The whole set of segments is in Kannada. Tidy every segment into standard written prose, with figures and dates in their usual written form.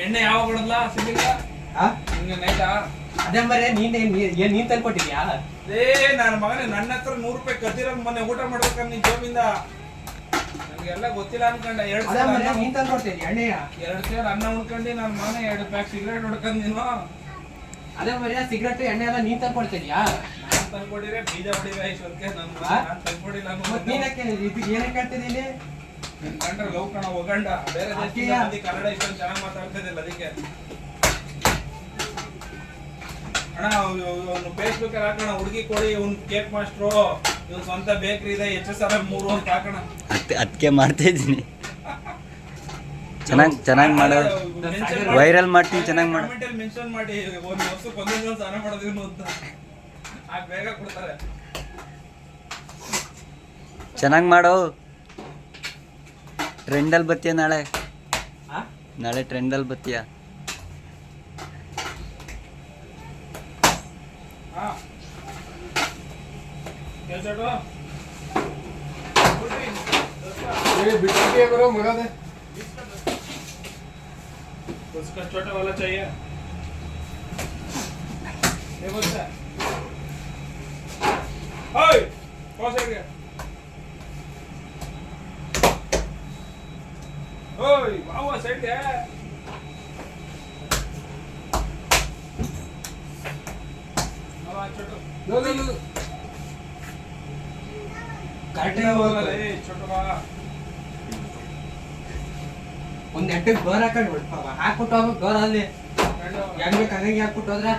ಎಣ್ಣೆ ಯಾವಾಗ ಕೊಡಲ್ಲ ಸಿಗ್ಲಿಲ್ಲ ನಿಂಗೆ ನೈಟಾ ಅದೇ ಮರೆ ನೀನ್ ತಂದ್ಕೊಟ್ಟಿದ್ಯಾ? ನನ್ನ ಮಗನೇ ನನ್ನ ಹತ್ರ 100 ರೂಪಾಯಿ ಕದ್ದಿರಂಗ್ ಮೊನ್ನೆ ಊಟ ಮಾಡ್ಬೇಕಂದ್ರೆ ನಿನ್ ಜೋಬಿಂದ ನನಗೆಲ್ಲ ಗೊತ್ತಿಲ್ಲ ಅನ್ಕೊಂಡ. 2 ಸೇರ್ ನೀನ್ ತಂದ್ಕೊಡ್ತೀನಿ ಎಣ್ಣೆಯ 2 ಸೇರ್ ಅನ್ನ ಉಣ್ಕೊಂಡು ನನ್ನ ಮಗನೇ 2 ಪ್ಯಾಕ್ ಸಿಗರೇಟ್ ಹೊಡ್ಕೊಂಡ್ ನೀನು. ಅದೇ ಮರೆ ಸಿಗರೇಟ್ ಎಣ್ಣೆ ಎಲ್ಲ ನೀನ್ ತಂದ್ಕೊಡ್ತಿದ್ಯಾ? ನಾನ್ ತಂದ್ಕೊಡಿದ್ರೆ ಬೀಜ ಹೊಡಿವೆ ಇಷ್ಟೊತ್ತಿಗೆ ನಾನು ತಂದ್ಕೊಡಿಲ್ಲ. ಏನಕ್ಕೆ ಹೇಳ್ತಿದ್ದೀನಿ ನಿನ್ ಕಂಡ್ರೆ ಲವ್ ಕಣ ಹೋಗಂಡ ಬೇರೆ ದೇಶದಿಂದ ಕನ್ನಡ ಇಷ್ಟೊಂದು ಚೆನ್ನಾಗಿ ಮಾತಾಡ್ತಿದ್ದಿಲ್ಲ ಅದಕ್ಕೆ. ಅಣ್ಣ ಅವ್ನು ಫೇಸ್ಬುಕ್ ಅಲ್ಲಿ ಹಾಕೋಣ ಹುಡುಗಿ ಕೊಡಿ ಇವ್ನು ಕೇಕ್ ಮಾಸ್ಟ್ರು ಇವ್ನು ಸ್ವಂತ ಬೇಕ್ರಿ ಇದೆ HSR 3 ಅಂತ ಹಾಕೋಣ. ಅದಕ್ಕೆ ಮಾಡ್ತಾ ಇದ್ದೀನಿ. ಚೆನ್ನಾಗಿ ಮಾಡೋ ವೈರಲ್ ಮಾಡ್ತೀನಿ. ಚೆನ್ನಾಗಿ ಮಾಡೋ ಕಮೆಂಟಲ್ಲಿ ಮೆನ್ಷನ್ ಮಾಡಿ ಒಂದು ವರ್ಷಕ್ಕೆ ಒಂದೊಂದು ಸ್ನಾನ ಮಾಡೋದಿವ್ನು ಅಂತ ಆಗ ಬೇಗ ಕೊಡ್ತಾರೆ. ಚೆನ್ನಾಗಿ ಮಾಡೋ. ಟ್ರೆಂಡಲ್ಲಿ ಬತ್ತೀಯ ನಾಳೆ ಟ್ರೆಂಡಲ್ಲಿ ಬತ್ತೀಯ. उसका छोटा वाला चाहिए ये बोलता है ओए कौन सा गया ओए वाह सेट है अब छोटो लो काटे वाला ए छोटो वाला ಒಂದ್ ನೆಟ್ಟಿಗೆ ಗೋರ್ ಹಾಕೊಂಡು ಹಾಕ್ಬಿಟ್ಟು ಹೋಗ್ಬೇಕು ಗೋರ್ ಅಲ್ಲಿ ಹೆಂಗ್ ಬೇಕು ಹಂಗಾಗಿ ಹಾಕ್ಬಿಟ್ಟು ಹೋದ್ರೆ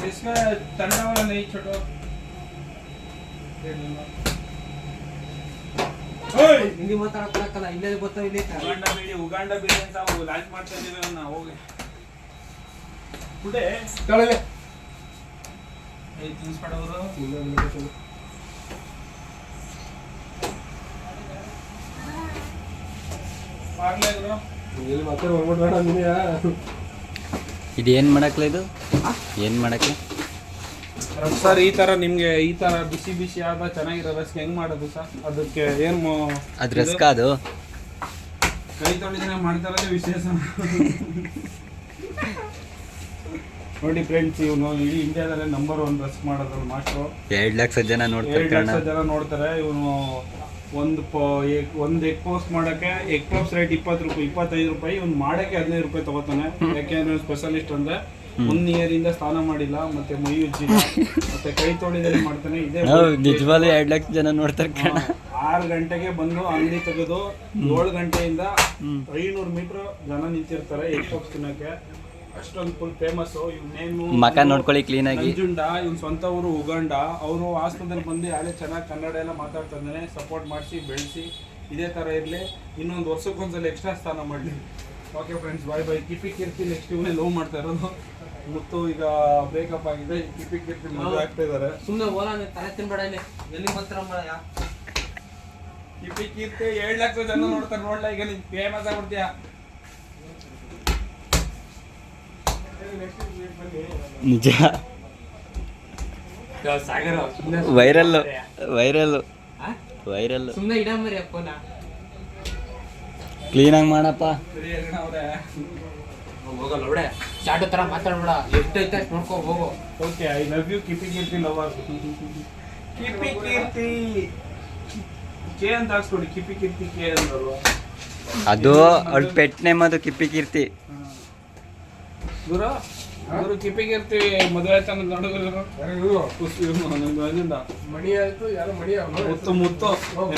इसका ठंडा वाला नहीं छोटो ಹಿಂದಿ ಮಾತಾಡಕ್ಕಾಗಲ್ಲ ಇಲ್ಲೇ ಗೊತ್ತಾವ ಇಲ್ಲಿ ಉಗಾಂಡ ಬಿಡಿ ಅಂತ ಲಾಂಚ್ ಮಾಡ್ತಾ ಇದೀವಿ ನಾವು ಹೋಗಿ ಕುಡೆ ತಗೊಳ್ಳಿ ಏ ತಿನ್ಸ್ಪಡವರು ಆಗ್ಲೇದ್ರು ಇಲ್ಲಿ ಮತ್ತೆ ಹೋಗ್ಬಿಡ್ಬೇಡ ನೀನು ಇದು ಏನು ಮಾಡಕ್ಲ ಇದು ಏನು ಮಾಡಕ್ಕೆ ಸರ್ ಈ ತರ ನಿಮ್ಗೆ ಈ ತರ ಬಿಸಿ ಬಿಸಿ ಆದ ಚೆನ್ನಾಗಿರೋ ರಸ್ಗೆ ಹೆಂಗ್ ಮಾಡೋದು ಸರ್ ಅದಕ್ಕೆ ಏನು ಅದು ರಸ್ಕ ಅದು ಕೈ ತೊಳೆದ್ರೆ ಮಾಡ್ತಾರದೇ ವಿಶೇಷ ನೋಡಿ ಫ್ರೆಂಡ್ಸ್ ಇವನು ಇಡೀ ಇಂಡಿಯಾದಲ್ಲೇ ನಂಬರ್ 1 ರಸ್ಕ್ ಮಾಡೋದ್ರಲ್ಲಿ ಮಾಸ್ಟ್ರು 2 ಲಕ್ಷ ಜನ 2 ಲಕ್ಷ ಜನ ನೋಡ್ತಾರೆ. ಇವನು ಒಂದು ಎಗ್ ಪೋಸ್ಟ್ ಮಾಡೋಕ್ಕೆ ಎಗ್ ಪೋಸ್ಟ್ ರೇಟ್ 20 ರೂಪಾಯಿ 25 ರೂಪಾಯಿ ಇವ್ನು ಮಾಡೋಕ್ಕೆ 15 ರೂಪಾಯಿ ತಗೋತಾನೆ. ಯಾಕೆಂದ್ರೆ ಸ್ಪೆಷಲಿಸ್ಟ್ ಅಂದ್ರೆ 1 ಇಯರಿಂದ ಸ್ನಾನ ಮಾಡಿಲ್ಲ ಮತ್ತೆ ಮೈ ಉಜ್ಜಿಲ್ಲ ಮತ್ತೆ ಕೈ ತೊಳೆದಲ್ಲಿ ಮಾಡ್ತಾನೆ. ಇದೇ ನಿಜವಾಗ್ಲೂ 2 ಲಕ್ಷ ಜನ ನೋಡ್ತಾರೆ. 6 ಗಂಟೆಗೆ ಬಂದು ಅಂಗಡಿ ತೆಗೆದು 7 ಗಂಟೆಯಿಂದ 500 ಮೀಟರ್ ಜನ ನಿಂತಿರ್ತಾರೆ ಎಗ್ ಪೋಸ್ಟ್ ತಿನ್ನೋಕ್ಕೆ. ಅಷ್ಟೊಂದು ಫುಲ್ ಫೇಮಸ್. ಇವನೇನು ಮಕ ನೋಡ್ಕೊಳ್ಳಿ ಕ್ಲೀನ್ ಆಗಿ. ನಂಜುಂಡ ಇವ್ನ ಸ್ವಂತ ಊರು ಉಗಾಂಡ. ಅವರು ಹಾಸ್ಟೆಲ್ದಲ್ಲಿ ಬಂದು ಯಾರೇ ಚೆನ್ನಾಗಿ ಕನ್ನಡ ಎಲ್ಲ ಮಾತಾಡ್ತಾ ಇದ್ದಾನೆ. ಸಪೋರ್ಟ್ ಮಾಡಿಸಿ ಬೆಳೆಸಿ ಇದೇ ಥರ ಇರಲಿ. ಇನ್ನೊಂದು ವರ್ಷಕ್ಕೊಂದ್ಸಲ ಎಕ್ಸ್ಟ್ರಾ ಸ್ಥಾನ ಮಾಡಲಿ. ಓಕೆ ಫ್ರೆಂಡ್ಸ್ ಬಾಯ್ ಬಾಯ್. ಕಿಪಿ ಕೀರ್ತಿ ನೆಕ್ಸ್ಟ್ ಇವನೇ ಲವ್ ಮಾಡ್ತಾ ಇರೋದು. ಮುತ್ತು ಈಗ ಬ್ರೇಕಪ್ ಆಗಿದೆ. ಕಿಪಿ ಕೀರ್ತಿ ಮದುವೆ ಆಗ್ತಾ ಇದ್ದಾರೆ. ಸುಮ್ಮನೆ ಓಲಾ ತಲೆ ತಿನ್ಬೇಡ ಇಲ್ಲಿ ಎಲ್ಲಿ ಮಾತ್ರ ಮಾಡಯ್ಯ. ಕಿಪಿ ಕೀರ್ತಿ 7 ಲಕ್ಷ ಜನ ನೋಡ್ತಾರೆ. ನೋಡ್ಲಾ ಈಗ ನೀನು ಫೇಮಸ್ ಆಗ್ಬಿಡ್ತೀಯ. ನಿಜ ವೈರಲ್ ಸುಮ್ಮನೆ ಇಡ ಮರಿ ಅಪ್ಪನ ಕ್ಲೀನಾಗಿ ಮಾಡಪ್ಪ. ಹೋಗಲ್ಲ ನೋಡೆ ಚಾಟು ತರ ಮಾತಾಡ್ಬೇಡ. ಎಷ್ಟೈತೆ ಅಷ್ಟು ನೋಡ್ಕೊ ಹೋಗು. Okay I love you Kipi Keerthi lover. Kipi Keerthi ಕೆ ಅಂತ ಹಾಕ್ಸ್ಕೊಡಿ. ಕಿಪಿ ಕೀರ್ತಿ ಕೆ ಅಂದರು. ಅದು ಅವಳ ಪೆಟ್ ನೇಮ್ ಅದು ಕಿಪ್ಪಿ ಕೀರ್ತಿ. ಗುರು ಕಿಪಿ ಕೀರ್ತಿ ಮದುವೆ ಆಯ್ತು ಅನ್ನೋದು ನೋಡಿದ್ರು ಮಣಿ ಆಯ್ತು ಯಾರು ಮಣಿ ಮುತ್ತು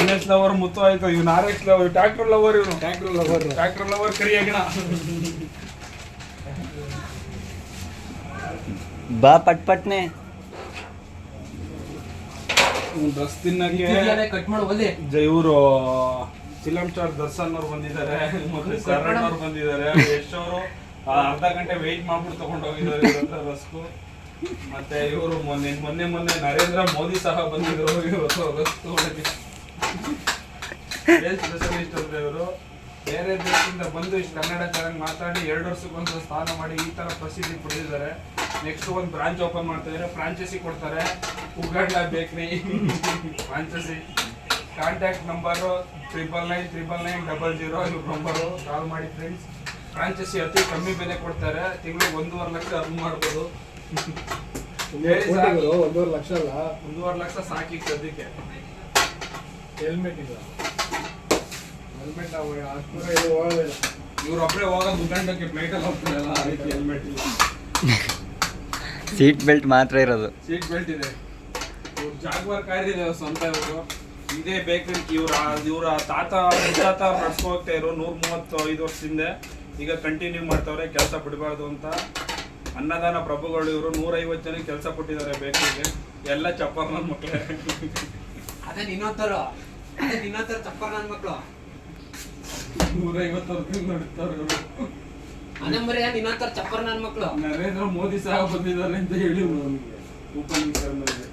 NS ಲವರ್ ಮುತ್ತು ಆಯ್ತು. ಇವ್ನು RX ಲವರ್ ಟ್ರ್ಯಾಕ್ಟರ್ ಲವರ್. ಇವನು ಟ್ರ್ಯಾಕ್ಟರ್ ಲವರ್ ಕರಿಯಾಗಿಣ. ಬಾ ಪಟ್ನೆ ಡ್ರೆಸ್ ತಿನ್ನಕ್ಕೆ ಕಟ್ ಮಾಡಿ ಹೋದೆ. ಇವರು ಫಿಲಂ ಸ್ಟಾರ್ ದರ್ಶನ್ ಅವ್ರು ಬಂದಿದ್ದಾರೆ ಮತ್ತೆ ಶರಣ್ ಅವ್ರು ಬಂದಿದ್ದಾರೆ. ಯಶ್ ಅವರು ಅರ್ಧ ಗಂಟೆ ವೆಯ್ಟ್ ಮಾಡ್ಬಿಟ್ಟು ತಗೊಂಡು ಹೋಗಿದ್ದಾರೆ ರಸ್ಕು. ಮತ್ತೆ ಇವರು ಮೊನ್ನೆ ನರೇಂದ್ರ ಮೋದಿ ಸಹ ಬಂದಿದ್ರು ಇವತ್ತು ರಸ್ ತಗೊಳ್ಳೋಕೆ. ಏನ್ ಸ್ಪೆಷಲಿಸ್ಟ್ ಅಂದ್ರೆ ಇವರು ಬೇರೆ ದೇಶದಿಂದ ಬಂದು ಇಷ್ಟು ಕನ್ನಡ ಚೆನ್ನಾಗಿ ಮಾತಾಡಿ 2 ವರ್ಷಕ್ಕೊಂದು ಸ್ನಾನ ಮಾಡಿ ಈ ತರ ಪ್ರಸಿದ್ಧಿ ಪಡೆದಿದ್ದಾರೆ. ನೆಕ್ಸ್ಟ್ ಒಂದು ಬ್ರಾಂಚ್ ಓಪನ್ ಮಾಡ್ತಾ ಇದ್ದಾರೆ. ಫ್ರಾಂಚೈಸಿ ಕೊಡ್ತಾರೆ. ಉಗಾಂಡ ಬೇಕ್ರಿ ಫ್ರಾಂಚೈಸಿ. ಕಾಂಟ್ಯಾಕ್ಟ್ ನಂಬರು 999990 ಇವ್ರ ನಂಬರು. ಕಾಲ್ ಮಾಡಿ ಫ್ರೆಂಡ್ಸ್. ಫ್ರಾಂಚೈಸಿ ಅತಿ ಕಮ್ಮಿ ಬೆಲೆ ಕೊಡ್ತಾರೆ, ತಿಂಗಳಿಗೆ 1.5 ಲಕ್ಷ ಅರ್ನ್ ಮಾಡ್ಬೋದು. ಹೇಳಿ ಸರ್. 1.5 ಲಕ್ಷ ಅಲ್ಲ, 1.5 ಲಕ್ಷ ಸಾಕಿ ಸದ್ಯಕ್ಕೆ. ಹೆಲ್ಮೆಟ್ ಇಲ್ಲ, ಹೆಲ್ಮೆಟ್ ಅಷ್ಟು ಇದು ಹೋಗೋದಿಲ್ಲ. ಇವ್ರೊಬ್ಬರೇ ಹೋಗೋದು ಉಗಂಡಕ್ಕೆ ಫ್ಲೈಟಲ್ಲಿ ಹೋಗ್ತಾರಲ್ಲ, ಅದಕ್ಕೆ ಹೆಲ್ಮೆಟ್ ಇಲ್ಲ. ಸೀಟ್ ಬೆಲ್ಟ್ ಮಾತ್ರ ಇರೋದು. ಸೀಟ್ ಬೆಲ್ಟ್ ಇದೆ. ಇವ್ರು ಜಾಗ್ವಾರ್ ಕಾರ್ ಇದೆ ಸ್ವಂತ. ಇವರು ಇದೇ ಬೇಕರಿ ಇವರ ತಾತ ಮುತ್ತಾತ ನಡ್ಸ್ಕೊ ಹೋಗ್ತಾ ಇರೋ 135 ವರ್ಷದಿಂದ ಈಗ ಕಂಟಿನ್ಯೂ ಮಾಡ್ತಾವ್ರೆ, ಕೆಲಸ ಬಿಡಬಾರ್ದು ಅಂತ. ಅನ್ನದಾನ ಪ್ರಭುಗಳು ಇವರು 150 ಜನಕ್ಕೆ ಕೆಲಸ ಕೊಟ್ಟಿದ್ದಾರೆ ಬೇಕರಿಗೆ. ಎಲ್ಲ ಚಪ್ಪರ್ ನನ್ನ ಮಕ್ಕಳೇ. ಅದೇ ನಿನ್ನೋತ್ತರ ಚಪ್ಪರ್ ನನ್ನ ಮಕ್ಕಳು. 150 ವರ್ಷದಿಂದ ನಡೀತಾರೆ ಇವರು. ಅನಂಬರಿ ನಿನ್ನೋತ್ತರ ಚಪ್ಪರ್ ನನ್ನ ಮಕ್ಕಳು. ನರೇಂದ್ರ ಮೋದಿ ಸಾಹೇಬ್ ಬಂದಿದ್ದಾರೆ ಅಂತ ಹೇಳಿ ನಮಗೆ ಓಪನಿಂಗ್ ಸೆರೆಮನಿಗೆ.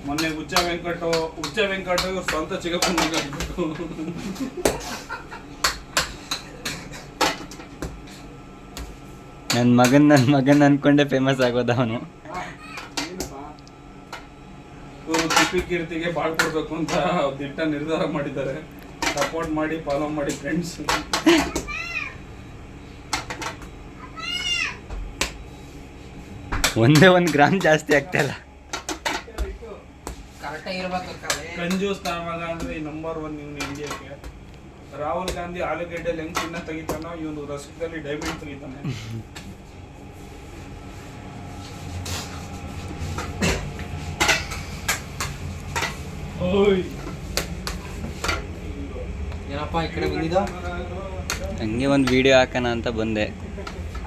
ಮೊನ್ನೆ ಹುಚ್ಚ ವೆಂಕಟ ಇವ್ರು ಸ್ವಂತ ಚಿಕ್ಕಪ್ಪನ ಆಗ್ಬೇಕು. ನನ್ನ ಮಗನ್ ಅನ್ಕೊಂಡೆ ಫೇಮಸ್ ಆಗೋದ ಅವನು. ಇವರು ಟಿಪಿ ಕೀರ್ತಿಗೆ ಬಾಳ್ಕೊಡ್ಬೇಕು ಅಂತ ದಿಟ್ಟ ನಿರ್ಧಾರ ಮಾಡಿದ್ದಾರೆ. ಸಪೋರ್ಟ್ ಮಾಡಿ, ಫಾಲೋ ಮಾಡಿ ಫ್ರೆಂಡ್ಸ್. ಒಂದೇ 1 ಗ್ರಾಮ್ ಜಾಸ್ತಿ ಆಗ್ತಾಯಿಲ್ಲ. ಕರೆಕ್ಟಾಗಿ ಇರ್ಬೇಕು. ಕಂಜೂಸ್ ಮಗ ಅಂದ್ರೆ ಈ ನಂಬರ್ 1 ಇವನು ಇಂಡಿಯಾಕ್ಕೆ. ರಾಹುಲ್ ಗಾಂಧಿ ಆಲೂಗೆಡ್ಡೆಯಲ್ಲಿ ಹೆಂಗ್ ಚಿನ್ನ ತೆಗಿತಾನೋ, ಇವನು ರಸ್ಕದಲ್ಲಿ ಡೈಮಂಡ್ ತೆಗಿತಾನೆ. ಏನಪ್ಪ ಈ ಕಡೆ ಬಂದಿದ್ದ? ಹಂಗೆ ಒಂದು ವಿಡಿಯೋ ಹಾಕೋಣ ಅಂತ ಬಂದೆ.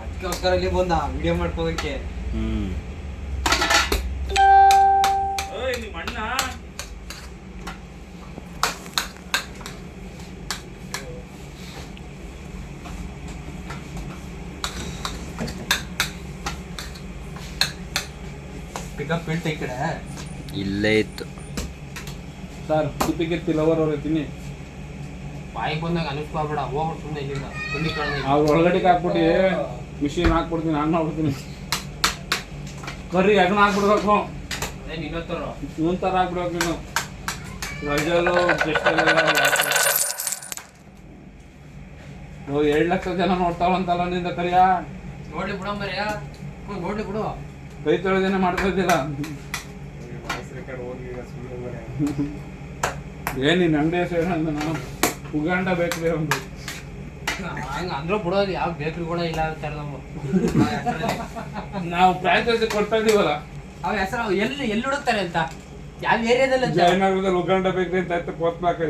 ಅದಕ್ಕೋಸ್ಕರ ಇಲ್ಲಿ ಬಂದ ವಿಡಿಯೋ ಮಾಡ್ಕೋದಕ್ಕೆ. ನಿಮ್ಮ ಅಣ್ಣ ಪಿಕಪ್ ಇಟ್ಟು ಈ ಕಡೆ ಇಲ್ಲೇ ಇತ್ತು. ಸರ್ ಟಿಪಿಗೆ ಲವರ್ ಅವ್ರೆ ತಿನ್ನಿ. ಬಾಯಿಗೆ ಬಂದಾಗ ಅನಿಸ್ಕೋಬೇಡ, ಹೋಗ್ಬಿಟ್ಟು ಸುಮ್ಮನೆ ಇಲ್ಲಿಂದ ಬಂದಿ ಕಾರಣ. ಅವ್ರು ಒಳಗಡೆಗೆ ಹಾಕ್ಬಿಟ್ಟು ಮಿಷಿನ್ ಹಾಕ್ಬಿಡ್ತೀನಿ, ಆನ್ ಮಾಡ್ಬಿಡ್ತೀನಿ. ಕರ್ರಿ ಅಗಣ ಹಾಕ್ಬಿಡ್ಬೇಕು. ಇನ್ನೊತ್ತರ ಇವನ್ ಥರ ಹಾಕ್ಬಿಡ್ಬೇಕು ನೀನು. ರಜಲು ಜಸ್ಟ್ 2 ಲಕ್ಷ ಜನ ನೋಡ್ತಾವಂತಲ್ಲ ನಿಂದ ಕರಿಯ. ನೋಡ್ಲಿ ಬಿಡಂಬರ್ಯ, ನೋಡ್ಲಿ ಬಿಡು. ಕೈ ತೊಳೆದೇನೆ ಮಾಡ್ತಾ ಇದ್ದಿಲ್ಲ. ಏನ್ ನಿನ್ನ ಅಂಗಡಿ ಹೆಸರು? ನಾನು ಉಗಾಂಡ ಬೇಕ್ರಿ ಒಂದು. ಹಂಗ ಅಂದ್ರೂ ಬಿಡೋದು ಯಾವ ಬೇಕ್ರಿ ಕೂಡ ಇಲ್ಲ ಅಂತಾರೆ ನಮ್ಮ. ನಾವು ಫ್ರಾಂಚೈಸಿ ಕೊಡ್ತಾ ಇದೀವಲ್ಲ, ಅವ ಹೆಸರು ಎಲ್ಲಿ ಹುಡುಕ್ತಾರೆ ಅಂತ, ಯಾವ ಏರಿಯಾದಲ್ಲಿ ಅಂತ. ಜಯನಗರದಲ್ಲಿ ಉಗಾಂಡ ಬೇಕ್ರಿ ಅಂತ ಆಯ್ತು ಪೋತ್ಲಾಕ.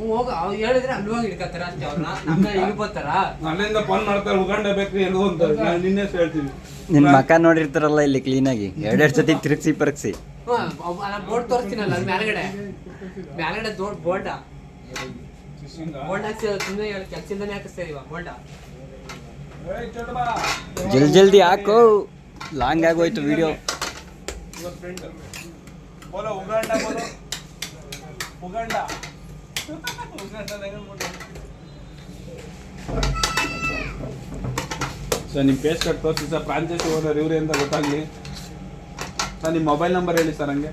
ಹೋಗ ಅವ್ರು ಹೇಳಿದ್ರೆ ಅಲ್ಲಿ ಹೋಗಿ ಹಿಡ್ಕತ್ತಾರ ಅಷ್ಟೇ. ಅವ್ರನ್ನ ನಮ್ಮನ್ನ ಇಳ್ಕೋತಾರ. ಅಲ್ಲಿಂದ ಫೋನ್ ಮಾಡ್ತಾರೆ ಉಗಾಂಡ ಬೇಕ್ರಿ ಎಲ್ಲೋ ಅಂತ. ನಾನು ನಿನ್ನೆ ಹೇಳ್ತೀನಿ. ನಿನ್ನ ಮಕ ನೋಡಿರ್ತಾರಲ್ಲ ಇಲ್ಲಿ ಕ್ಲೀನಾಗಿ 2 ಸತಿ ತಿರುಗಿಸಿ ಪರಗಿಸಿ. ನಾನು ಬೋರ್ಡ್ ತೋರಿಸ್ತೀನಲ್ಲ ಅಲ್ಲಿ ಮ್ಯಾಲ್ಗಡೆ ದೊಡ್ಡ ಬೋರ್ಡ್ ಹಾಕ್ಸಿ ಸುಮ್ಮನೆ ಕೆಲಸದಿಂದಾನೆ ಹಾಕಿಸ್ತಾ ಇದೀವ ಬೋರ್ಡ. ಜಲ್ದಿ ಹಾಕು, ಲಾಂಗ್ ಆಗೋಯ್ತು ವಿಡಿಯೋ. ಸರ್ ನಿಮ್ಮ ಪೇಸ್ ಕಟ್ ತೋರಿಸಿ ಸರ್. ಫ್ರಾಂಚೈಸಿ ಓನರ್ ಇವರೇ ಅಂತ ಗೊತ್ತಾಗಲಿ ಸರ್. ನಿಮ್ಮ ಮೊಬೈಲ್ ನಂಬರ್ ಹೇಳಿ ಸರ್. ಹಂಗೆ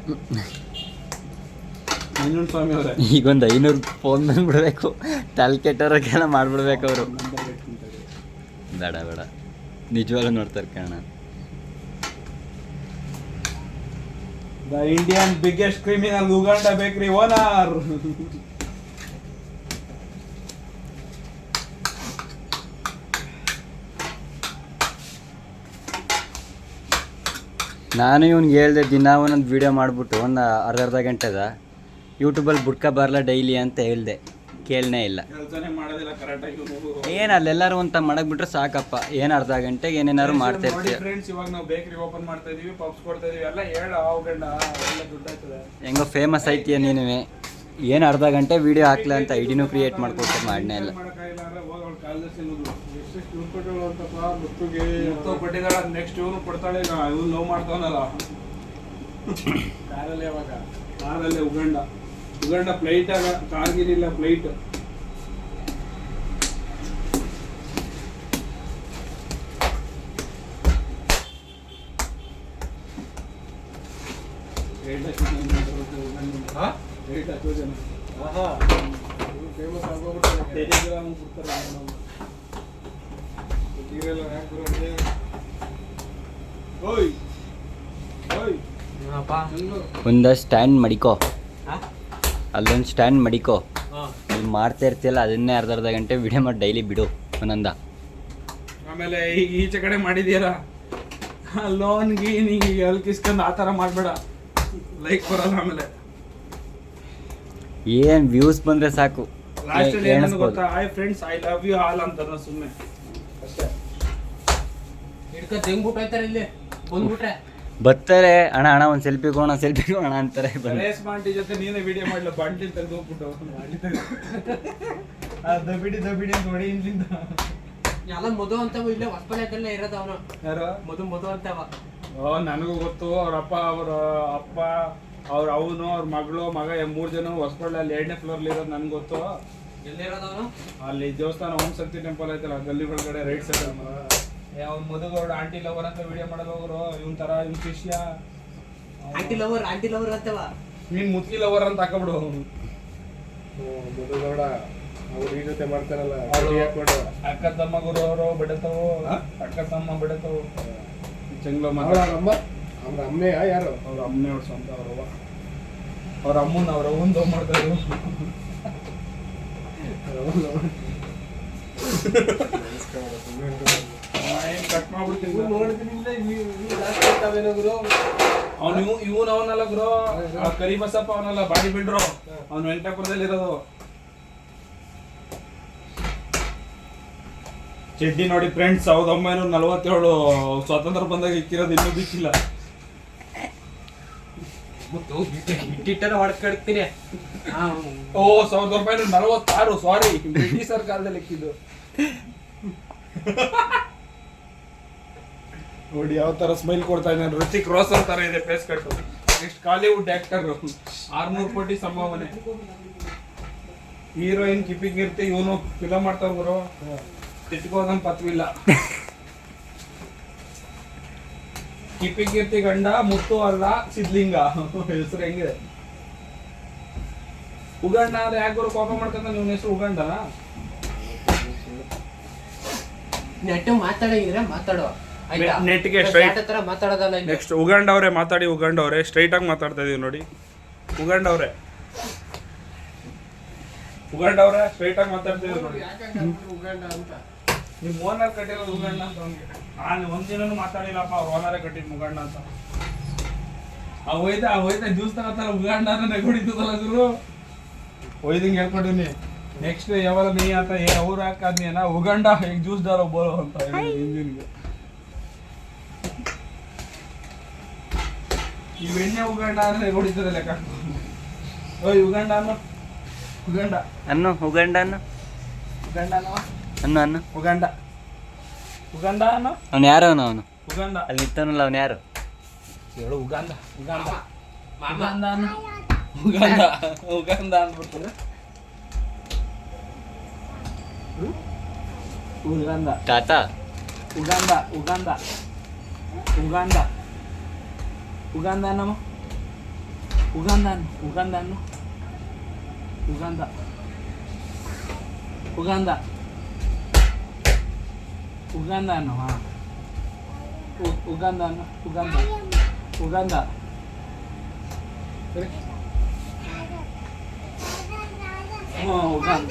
ನಂಜುಂಡ ಸ್ವಾಮಿ ಅವರೇ, ಈಗೊಂದು 500 ಫೋನ್ ಬಂದ್ಬಿಡ್ಬೇಕು. ತಲೆ ಕೆಟ್ಟವ್ರಿಗೆಲ್ಲ ಮಾಡ್ಬಿಡ್ಬೇಕು ಅವರು. ಬೇಡ ನಿಜವಾಗ್ಲೂ ನೋಡ್ತಾರೆ ಕಾರಣ. The Indian biggest criminal Uganda ಬೇಕ್ರಿ ಓನರ್. ನಾನು ಇವ್ನಿಗೆ ಹೇಳ್ದೆ ದಿನ ಒಂದೊಂದು ವೀಡಿಯೋ ಮಾಡಿಬಿಟ್ಟು ಒಂದು ಅರ್ಧ ಗಂಟೆದ ಯೂಟ್ಯೂಬಲ್ಲಿ ಬುಡ್ಕ ಬರಲ್ಲ ಡೈಲಿ ಅಂತ ಹೇಳ್ದೆ. ಕೇಳನೇ ಇಲ್ಲ. ಕೆಲಸನೇ ಮಾಡೋದಿಲ್ಲ ಕರೆಕ್ಟಾಗಿ. ಏನು ಅಲ್ಲೆಲ್ಲರೂ ಅಂತ ಮಾಡಕ್ ಬಿಟ್ರೆ ಸಾಕಪ್ಪ. ಏನು ಅರ್ಧ ಗಂಟೆಗೆ ಏನೇನಾದ್ರು ಮಾಡ್ತಾ ಇರ್ತೀವಿ. ಫ್ರೆಂಡ್ಸ್ ಇವಾಗ ನಾವು ಬೇಕರಿ ಓಪನ್ ಮಾಡ್ತಾ ಇದೀವಿ, ಪಪ್ಸ್ ಕೊಡ್ತಾ ಇದೀವಿ. ಎಲ್ಲ ಹೇಳ ಉಗಾಂಡ ಎಲ್ಲ ದುಡ್ಡು ಆಯ್ತದೆ. ಹೆಂಗೋ ಫೇಮಸ್ ಐತಿಯ ನೀನುವೆ. ಏನು ಅರ್ಧ ಗಂಟೆ ವೀಡಿಯೋ ಹಾಕ್ಲ ಅಂತ ಐಡಿನೂ ಕ್ರಿಯೇಟ್ ಮಾಡ್ಕೊಟ್ಟು ಮಾಡನೇ ಇಲ್ಲ. ನೆಕ್ಸ್ಟ್ ಇವನು ಕೊಡ್ತಾಳೆ. ಇವನು ಲವ್ ಮಾಡ್ತಾವನಲ್ಲ ಕಾರಲ್ಲಿ. ಯಾವಾಗ ಕಾರಲ್ಲೇ ಉಗಾಂಡ ಫ್ಲೈಟ್ ಆಗ ಕಾರ್ಗಿರಿಲ್ಲ ಫ್ಲೈಟ್. ಫೇಮಸ್ ಆಗೋಗ್ಬಿಟ್ಟು ಟೆಲಿಗ್ರಾಮ್ ಬಿಡ್ತಾರೆ ನೋಡಮ್ಮ. ನೀರೆಲ್ಲ ಯಾಕೆ ಬರೋದು? ಓಯ್ ಓಯ್ ಏನಪ್ಪ ಒಂದು ಸ್ಟ್ಯಾಂಡ್ ಮಡಿಕೋ, ಹಾಂ ಅಲ್ಲೊಂದು ಸ್ಟ್ಯಾಂಡ್ ಮಡಿಕೋ. ಹಾಂ ಇಲ್ಲಿ ಮಾಡ್ತಾ ಇರ್ತೀಯಲ್ಲ ಅದನ್ನೇ ಅರ್ಧ ಗಂಟೆ ವಿಡಿಯೋ ಮಾಡಿ ಡೈಲಿ ಬಿಡು ಒಂದೊಂದ. ಆಮೇಲೆ ಈಗ ಈಚೆ ಕಡೆ ಮಾಡಿದ್ಯಾರ ಲೋನ್ಗೆ ನೀನು ಎಲ್ಕಿಸ್ಕೊಂಡು ಆ ಥರ ಮಾಡಬೇಡ, ಲೈಕ್ ಬರಲ್ಲ. ಆಮೇಲೆ ಏನು ವ್ಯೂಸ್ ಬಂದರೆ ಸಾಕು, ಲಾಸ್ಟಲ್ಲಿ ಏನಂತ ಎಣಿಸ್ಬೋದು. ಗೊತ್ತಾ, hi friends I love you all ಅಂತಾರ ಸುಮ್ಮನೆ ಅಷ್ಟೇ. ಹಿಡ್ಕ ತೆಂಗ್ಬಿಟ್ಟು ಹೋಯ್ತಾರೆ ಇಲ್ಲಿ ಬಂದ್ಬಿಟ್ರೆ. ಬರ್ತಾರೆ ಅಣ್ಣ ಅಣ್ಣ ಒಂದು ಸೆಲ್ಫಿ ಕೊಡೋಣ ಅಂತಾರೆ. ರೇಸ್ ಮಾಂಟಿ ಜೊತೆ ನೀನೇ ವಿಡಿಯೋ ಮಾಡಲ, ಬಾಂಟಿ ತೆಗೆದು ಹೋಗ್ಬಿಟ್ಟು ದಬಿಡಿ ಅಂತ ಹೊಡಿ ಇಂಜಿಂದ. ಎಲ್ಲ ಮಧು ಅಂತವ ಇಲ್ಲೇ ಹೊಸಪಲ್ಯದಲ್ಲೇ ಇರೋದು ಅವನು. ಯಾರು? ಮಧು ಅಂತವ. ನನಗೂ ಗೊತ್ತು. ಅವ್ರ ಅಪ್ಪ ಅವನು ಅವ್ರ ಮಗಳು ಮಗ 3 ಜನ ಹೊಸಪಳ್ಳಿ 2ನೇ ಫ್ಲೋರ್ಲಿ ಇರೋದು ನನ್ಗೆ ಗೊತ್ತು. ಎಲ್ಲಿರೋದು ಅವನು? ಅಲ್ಲಿ ದೇವಸ್ಥಾನ ಓಂ ಶಕ್ತಿ ಟೆಂಪಲ್ ಐತಲ್ಲ ಗಲ್ಲಿ ಒಳಗಡೆ ರೈಟ್ ಸೈಡ್. ಅವ್ನ ಮದುಗೌಡ ಆಂಟಿ ಲವರ್ ಅಂತ ವಿಡಿಯೋ ಮಾಡೋದು ಹೋಗ್ರು. ಇವನ್ ತರ ಇವ್ನ ಶಿಷ್ಯ ಆಂಟಿ ಲವರ್ ಅಂತವ. ನೀನ್ ಮುತ್ಕಿ ಲವರ್ ಅಂತ ಹಾಕಬಿಡು. ಮುದುಗೌಡ ಅವ್ರು ಈ ಜೊತೆ ಮಾಡ್ತಾರಲ್ಲ, ಅವ್ರು ಅವ್ರು ಹಾಕ್ಬಿಡು. ಅಕ್ಕ ತಮ್ಮ ಗುರು ಅವರು ಬಿಡತಾವು, ಅಕ್ಕ ತಮ್ಮ ಬಿಡತಾವು. ಚೆಂಗ್ಲ ಅವ್ರ ಅಮ್ಮ, ಅವ್ರ ಅಮ್ಮೆಯ ಯಾರು? ಅವ್ರ ಅಮ್ಮನೇ ಅವ್ರ ಸ್ವಂತ ಅವ್ರವ್ವ. ಅವ್ರ ಅಮ್ಮನ ಅವ್ರ ಅವ್ವಂದು ಮಾಡ್ತಾ ಇದ್ರು. ಕಟ್ ಮಾಡ್ಬಿಡ್ತೀನಿ. ಅವ್ನು ಇವನ್ ಅವನಲ್ಲ ಗುರು, ಕರಿ ಬಸಪ್ಪ ಅವನಲ್ಲ, ಬಾಡಿ ಬಿಲ್ಡ್ರು. ಅವ್ನು ವೆಂಕಟಾಪುರದಲ್ಲಿ ಇರೋದು. ಚಡ್ಡಿ ನೋಡಿ ಫ್ರೆಂಡ್ಸ್, 1947 ಸ್ವಾತಂತ್ರ್ಯ ಬಂದಾಗ ಇಕ್ಕಿರೋದು, ಇನ್ನೂ ಬಿಚ್ಚಿಲ್ಲ. ಇಟ್ಟಿಟ್ಟಾರ ಹೊಡ್ಕಡ್ತೀನಿ. ಓ 1946, ಸಾರಿ, ಬ್ರಿಟಿಷ್ ಸರ್ಕಾರದಲ್ಲಿ ಇಕ್ಕಿದ್ದು. ನೋಡಿ ಯಾವ ತರ ಸ್ಮೈಲ್ ಕೊಡ್ತಾ ಇದ್ದಾನೆ. ಋತಿಕ್ ರೋಷನ್ ತರ ಇದೆ ಫೇಸ್ ಕಟ್ಟು. ನೆಕ್ಸ್ಟ್ ಕಾಲಿವುಡ್ ಆಕ್ಟರ್, 600 ಕೋಟಿ ಸಂಭಾವನೆ. ಹೀರೋಯಿನ್ ಕಿಪಿಂಗ್ ಇರ್ತಿ, ಇವನು ಫಿಲಮ್ ಮಾಡ್ತಾರ ಗುರು. ತಿಟ್ಕೋದನ್ ಪತ್ವಿಲ್ಲ. ಕಿಪಿಂಗ್ ಇರ್ತಿ ಗಂಡ ಮುತ್ತು ಅಲ್ಲ ಸಿದ್ಲಿಂಗ. ಹೆಸರು ಹೆಂಗಿದೆ? ಉಗಂಡ ಅಂದ್ರೆ ಯಾಕೆ ಗುರು ಕೋಪ ಮಾಡ್ಕೊಂತ? ಇವನ ಹೆಸರು ಉಗಂಡನ? ನೆಟ್ಟು ಮಾತಾಡಂಗಿದ್ರೆ ಮಾತಾಡೋ ಆಯ್ತಾ? ನೆಟ್ಗೆ ಸ್ಟ್ರೈಟ್. ಚಾಟ್ ಹತ್ರ ಮಾತಾಡೋದಲ್ಲ ಇಲ್ಲಿ. ನೆಕ್ಸ್ಟ್ ಉಗಂಡ ಅವರೇ ಮಾತಾಡಿ. ಉಗಂಡ ಅವರೇ ಸ್ಟ್ರೈಟ್ ಆಗಿ ಮಾತಾಡ್ತಾ ಇದೀವಿ ನೋಡಿ. ಉಗಂಡ ಅವರೇ ಸ್ಟ್ರೈಟ್ ಆಗಿ ಮಾತಾಡ್ತಿದೀವಿ ನೋಡಿ. ಉಗಂಡ ಅಂತ ನಿಮ್ ಓನರ್ ಕಟ್ಟಿರೋದು ಉಗಂಡ ಅಂತ ಅವ್ನಿಗೆ. ನಾನು ಒಂದಿನೂ ಮಾತಾಡಿಲ್ಲಪ್ಪ, ಅವ್ರ ಓನರೇ ಕಟ್ಟಿದ್ ಮುಗಂಡ ಅಂತ. ಹೋಯ್ತಾ ಜ್ಯೂಸ್ ತಗೋತಾರ ಉಗಂಡ ಅಂತ ನೆಗೊಡಿದ್ದಲ್ಲ ಗುರು. ಒಯ್ದಿಂಗ್ ಹೇಳ್ಕೊಂಡಿನಿ. ನೆಕ್ಸ್ಟ್ ಯಾವಾಗ ನೀ ಅಂತ ಅವ್ರು ಹಾಕಾದ್ನೇನ ಉಗಂಡ ಹೇಗೆ ಜ್ಯೂಸ್ ಡಾರೋ ಬೋಲೋ ಅಂತ ಇಂಜಿನ್ಗೆ. ಈ ಎಣ್ಣೆ ಉಗಂಡ ಅಂದ್ರೆ ನೆಗೊಡಿತದೆ ಲೆಕ್ಕ. ಓಯ್ ಉಗಂಡ ಅನ್ನೋ, ಉಗಂಡ ಅನ್ನು ಉಗಂಡ ಅನ್ನು ಉಗಂಡ ಅನ್ನೋ, ಅನ್ನು ಉಗಂಡ ಅನ್ನೋ, ಅವ್ನು ಯಾರು ಅವನು ಉಗಂಡ ಅಲ್ಲಿ ನಿಂತಾನಲ್ಲ ಅವ್ನು ಯಾರು? ಹೇಳು ಉಗಂಡ ಮಾಮ ಅನ್ನೋ. ಉಗಂಡ ಅಂದ್ಬಿಡ್ತದೆ. ಉಗಂಡ ತಾತ ಉಗಂಡ ಅನ್ನಮ್ಮ. ಉಗಂಡ ಅನ್ನೋ. ಹಾ ಉಗಂಡ ಅನ್ನೋ. ಉಗಂಡ ಸರಿ. ಉಗಂಡ